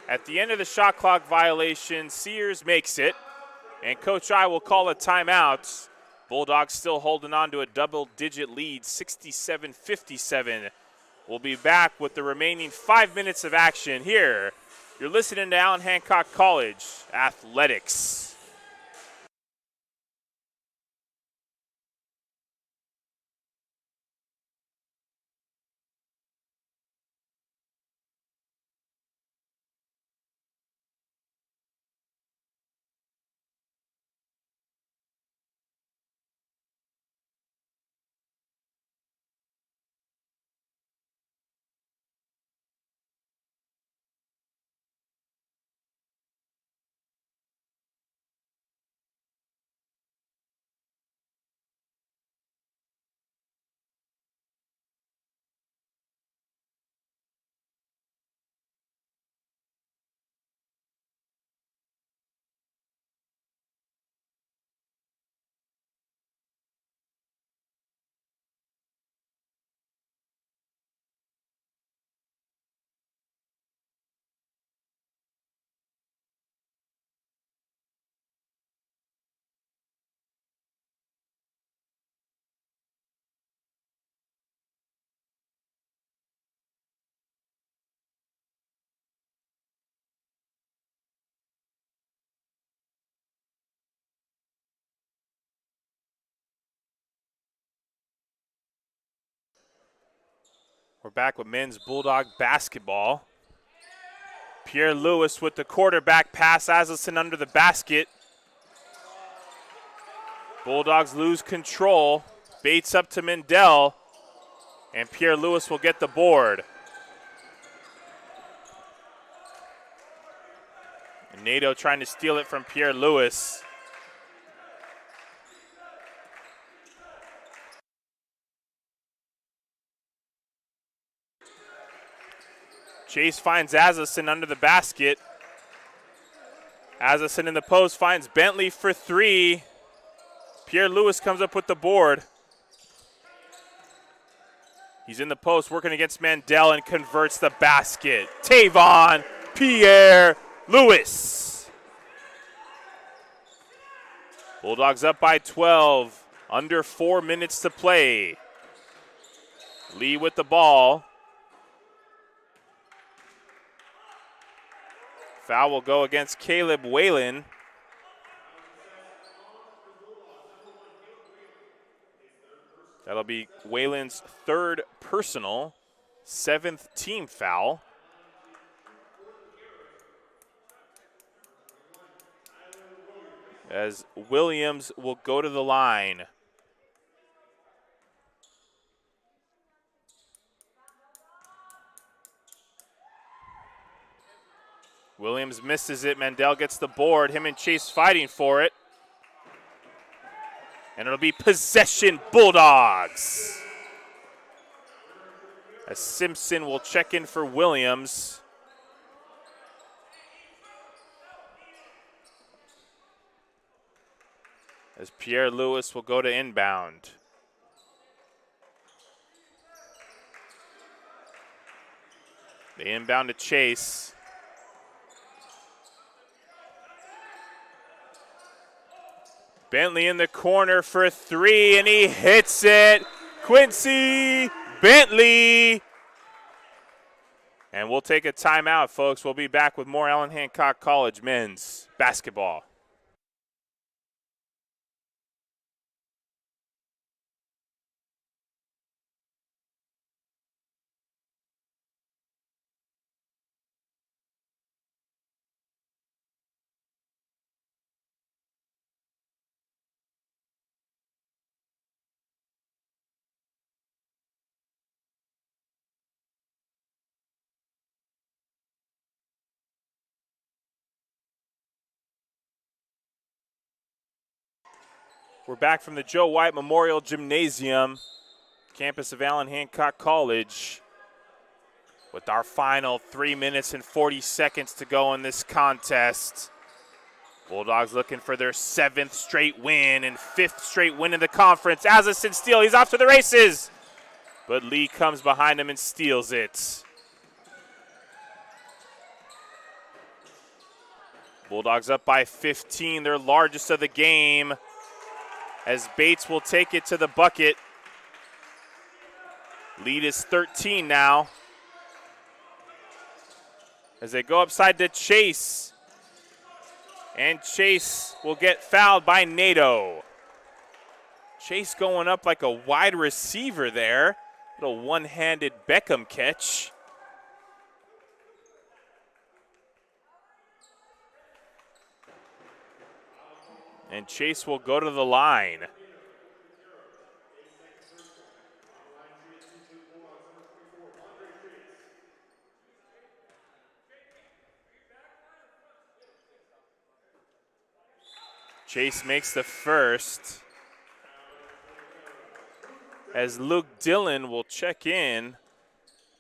At the end of the shot clock violation, Sears makes it. And Coach I will call a timeout. Bulldogs still holding on to a double-digit lead, 67-57. We'll be back with the remaining 5 minutes of action here. You're listening to Allen Hancock College Athletics. We're back with men's Bulldog basketball. Pierre Lewis with the quarterback pass. Asleson under the basket. Bulldogs lose control. Bates up to Mendel. And Pierre Lewis will get the board. And Nato trying to steal it from Pierre Lewis. Chase finds Asleson under the basket. Asleson in the post finds Bentley for three. Pierre Lewis comes up with the board. He's in the post working against Mandel and converts the basket. Tavon Pierre Lewis. Bulldogs up by 12. Under 4 minutes to play. Lee with the ball. Foul will go against Caleb Whalen. That'll be Whalen's third personal, 7th team foul. As Williams will go to the line. Williams misses it. Mandel gets the board. Him and Chase fighting for it. And it'll be possession Bulldogs. As Simpson will check in for Williams. As Pierre Lewis will go to inbound. They inbound to Chase. Bentley in the corner for three, and he hits it. Quincy Bentley. And we'll take a timeout, folks. We'll be back with more Allen Hancock College men's basketball. We're back from the Joe White Memorial Gymnasium, campus of Allen Hancock College, with our final 3 minutes and 40 seconds to go in this contest. Bulldogs looking for their 7th straight win and 5th straight win in the conference. Asleson steal, he's off to the races. But Lee comes behind him and steals it. Bulldogs up by 15, their largest of the game. As Bates will take it to the bucket. Lead is 13 now. As they go upside to Chase. And Chase will get fouled by Nato. Chase going up like a wide receiver there. Little one-handed Beckham catch. And Chase will go to the line. Chase makes the first. As Luke Dillon will check in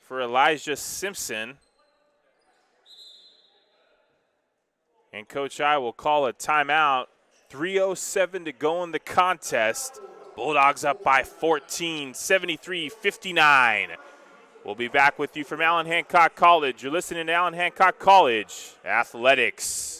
for Elijah Simpson. And Coach I will call a timeout. 3:07 to go in the contest. Bulldogs up by 14, 73-59. We'll be back with you from Allen Hancock College. You're listening to Allen Hancock College Athletics.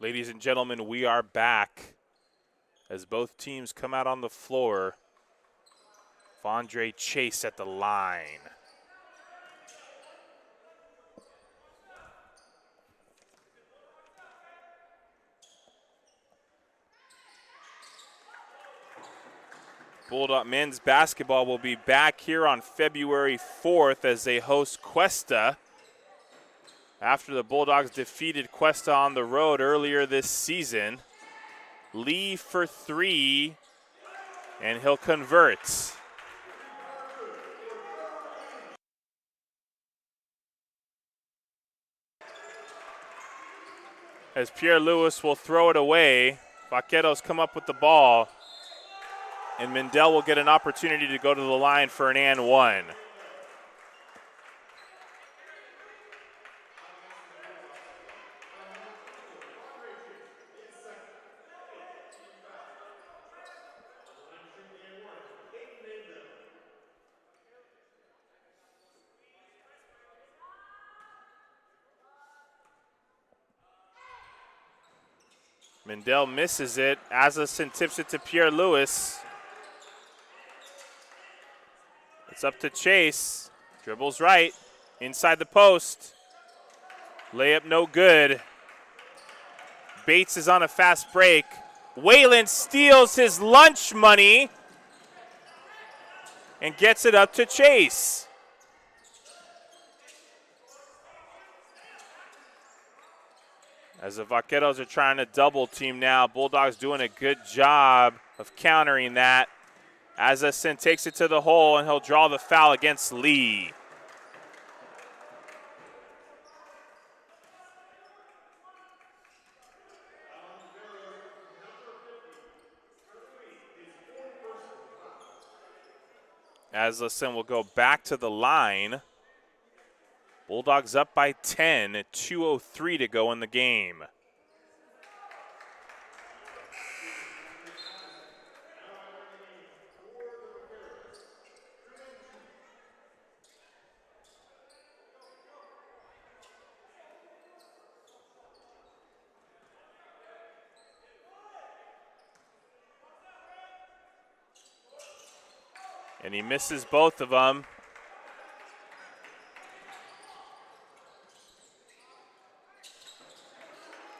Ladies and gentlemen, we are back as both teams come out on the floor. Vondre Chase at the line. Bulldog men's basketball will be back here on February 4th as they host Cuesta. After the Bulldogs defeated Cuesta on the road earlier this season. Lee for three, and he'll convert. As Pierre Lewis will throw it away, Vaqueros come up with the ball, and Mendel will get an opportunity to go to the line for an and one. Mendel misses it. Azazin tips it to Pierre Lewis. It's up to Chase. Dribbles right. Inside the post. Layup no good. Bates is on a fast break. Whalen steals his lunch money and gets it up to Chase. As the Vaqueros are trying to double team now, Bulldogs doing a good job of countering that. Azazin takes it to the hole, and he'll draw the foul against Lee. Azazin will go back to the line. Bulldogs up by 10 at 2:03 to go in the game. And he misses both of them.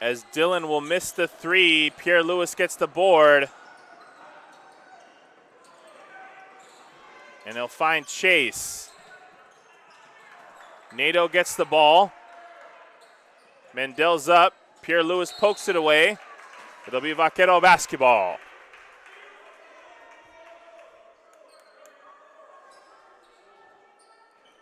As Dillon will miss the three, Pierre Lewis gets the board. And he'll find Chase. Nato gets the ball. Mendel's up. Pierre Lewis pokes it away. It'll be Vaquero basketball.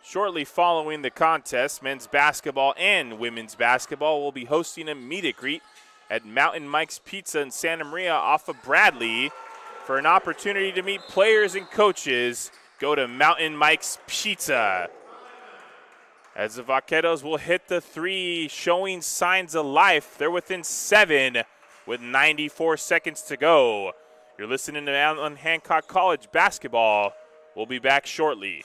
Shortly following the contest, men's basketball and women's basketball will be hosting a meet and greet at Mountain Mike's Pizza in Santa Maria off of Bradley. For an opportunity to meet players and coaches, go to Mountain Mike's Pizza. As the Vaqueros will hit the three, showing signs of life. They're within 7 with 94 seconds to go. You're listening to Allen Hancock College basketball. We'll be back shortly.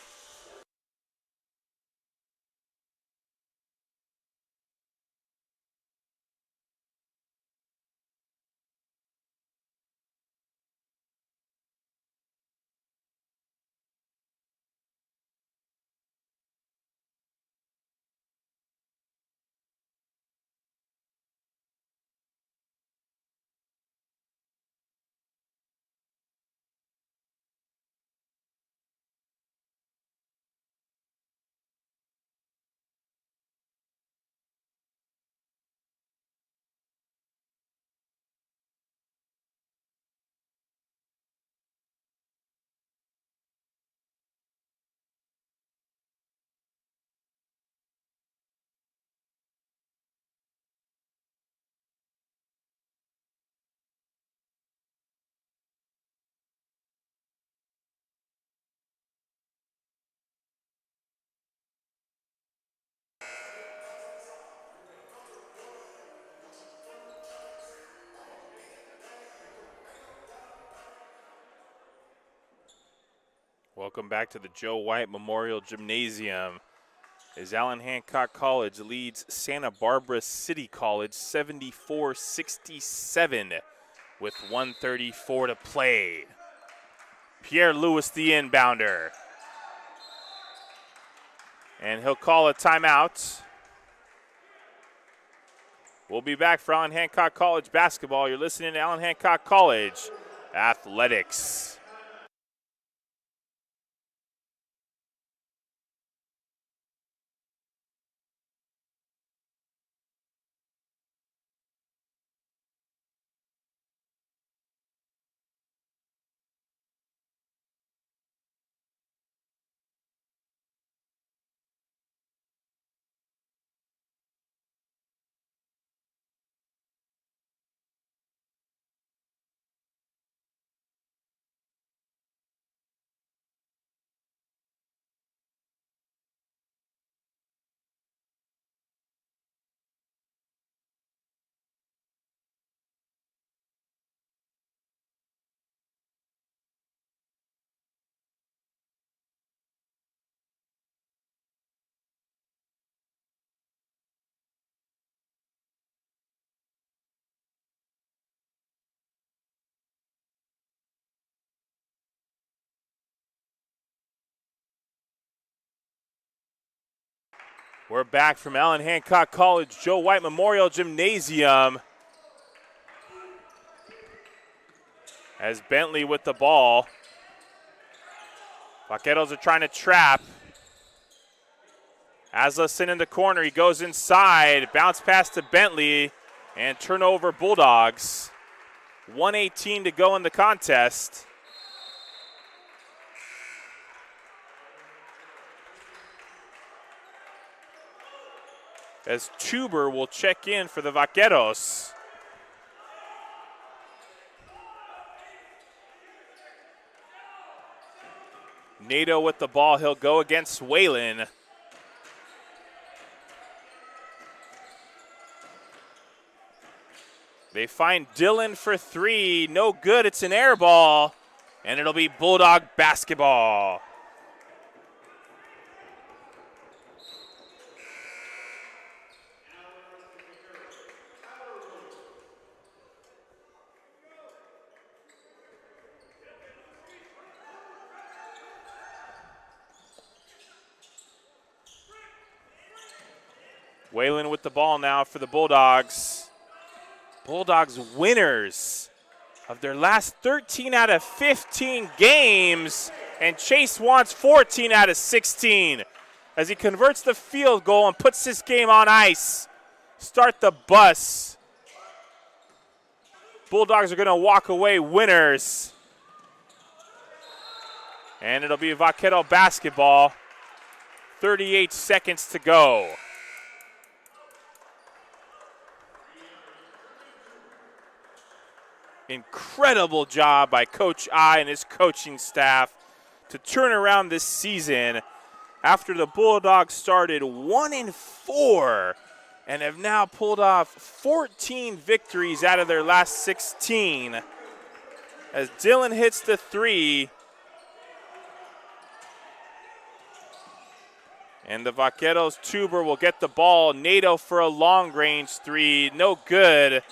Welcome back to the Joe White Memorial Gymnasium. as Allen Hancock College leads Santa Barbara City College 74-67 with 1:34 to play. Pierre Lewis, the inbounder. And he'll call a timeout. We'll be back for Allen Hancock College basketball. You're listening to Allen Hancock College Athletics. We're back from Allen Hancock College Joe White Memorial Gymnasium. As Bentley with the ball. Vaqueros are trying to trap. Aslison in the corner, he goes inside, bounce pass to Bentley, and turnover Bulldogs. 1:18 to go in the contest. As Tuber will check in for the Vaqueros. Nato with the ball, he'll go against Whalen. They find Dillon for three, no good, it's an air ball, and it'll be Bulldog basketball. Whalen with the ball now for the Bulldogs. Bulldogs winners of their last 13 out of 15 games, and Chase wants 14 out of 16 as he converts the field goal and puts this game on ice. Start the bus. Bulldogs are going to walk away winners. And it'll be Vaquero basketball. 38 seconds to go. Incredible job by Coach I and his coaching staff to turn around this season after the Bulldogs started 1-4 and have now pulled off 14 victories out of their last 16. As Dillon hits the three, and the Vaqueros Tuber will get the ball. Nato for a long-range three, no good.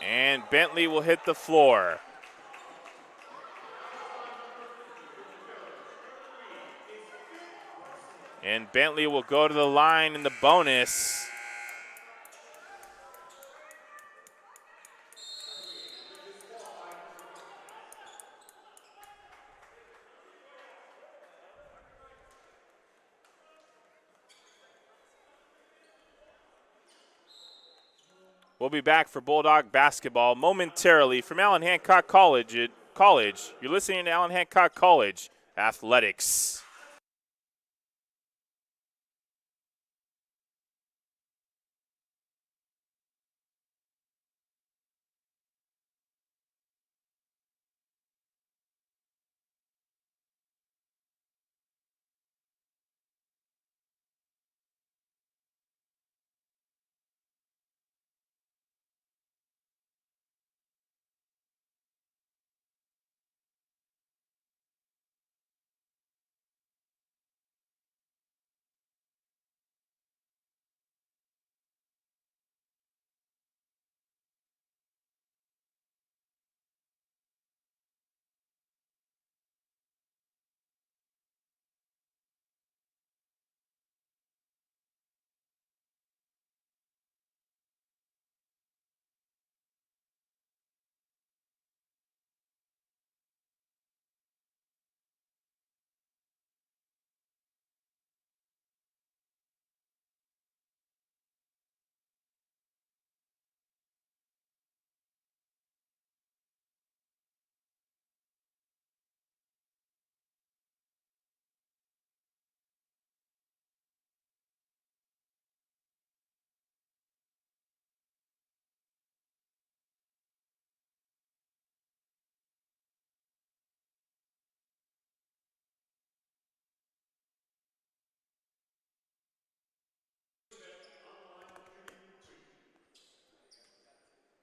And Bentley will hit the floor. And Bentley will go to the line in the bonus. We'll be back for Bulldog basketball momentarily from Allen Hancock College. You're listening to Allen Hancock College Athletics.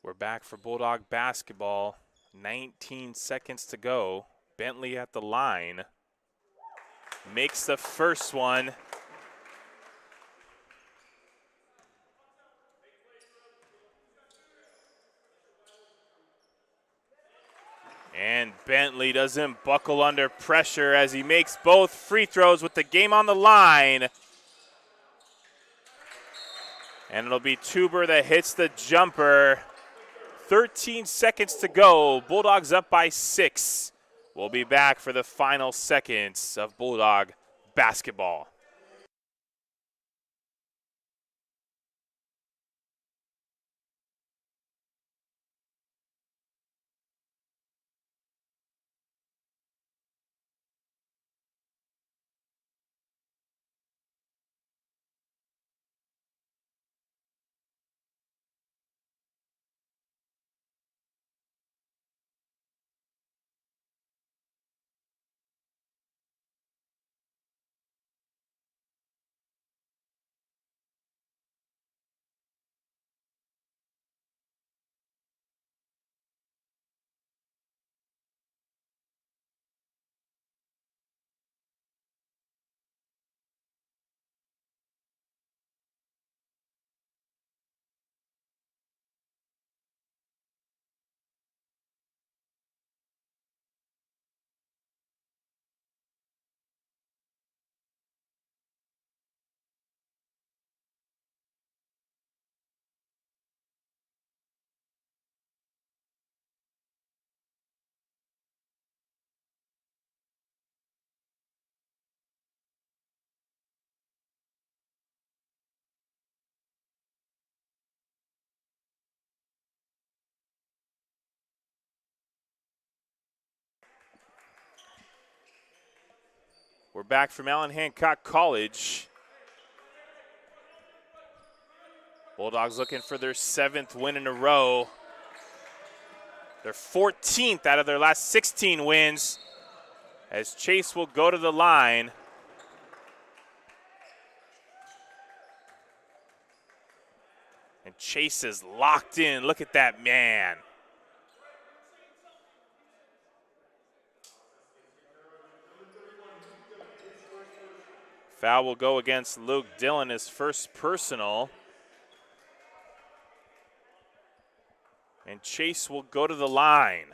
We're back for Bulldog basketball. 19 seconds to go. Bentley at the line. Makes the first one. And Bentley doesn't buckle under pressure as he makes both free throws with the game on the line. And it'll be Tuber that hits the jumper. 13 seconds to go. Bulldogs up by 6. We'll be back for the final seconds of Bulldog basketball. We're back from Allen Hancock College. Bulldogs looking for their 7th win in a row. Their 14th out of their last 16 wins, as Chase will go to the line. And Chase is locked in. Look at that man. Foul will go against Luke Dillon, his first personal. And Chase will go to the line.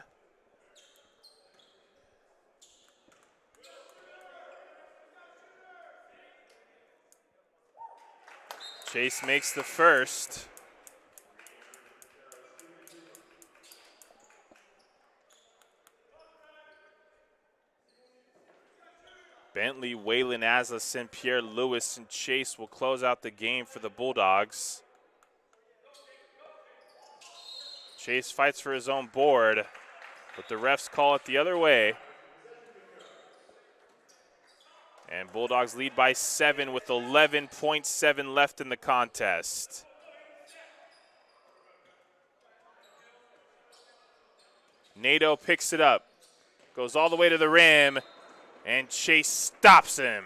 Chase makes the first. Bentley, Waylon Asla, St. Pierre, Lewis, and Chase will close out the game for the Bulldogs. Chase fights for his own board, but the refs call it the other way. And Bulldogs lead by 7 with 11.7 left in the contest. Nadeau picks it up, goes all the way to the rim, and Chase stops him.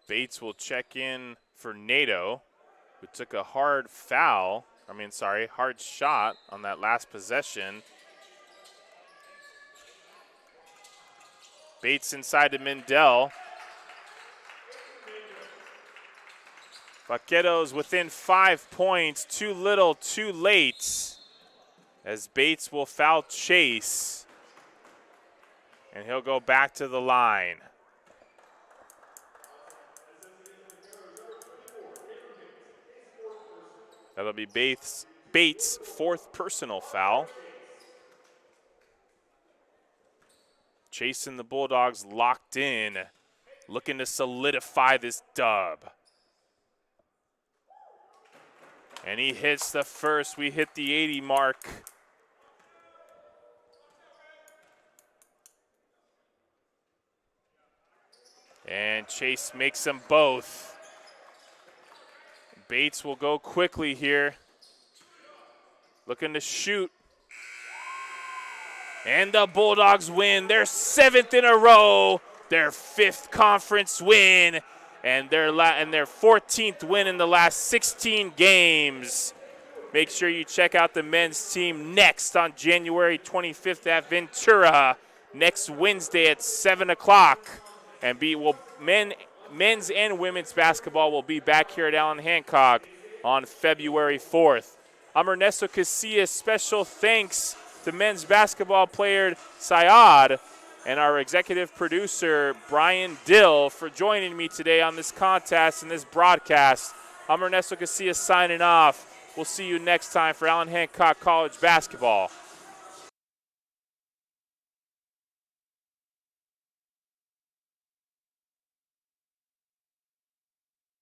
Bates will check in for Nadeau, who took a hard shot on that last possession. Bates inside to Mindell. Vaqueros within 5 points, too little, too late, as Bates will foul Chase, and he'll go back to the line. That'll be Bates' 4th personal foul. Chase and the Bulldogs locked in, looking to solidify this dub. And he hits the first. We hit the 80 mark. And Chase makes them both. Bates will go quickly here. Looking to shoot. And the Bulldogs win their 7th in a row, their 5th conference win, and their 14th win in the last 16 games. Make sure you check out the men's team next on January 25th at Ventura, next Wednesday at 7 o'clock. And men's and women's basketball will be back here at Allen Hancock on February 4th. I'm Ernesto Casillas. Special thanks to men's basketball player Syad and our executive producer Brian Dill for joining me today on this contest and this broadcast. I'm Ernesto Casillas signing off. We'll see you next time for Allen Hancock College basketball.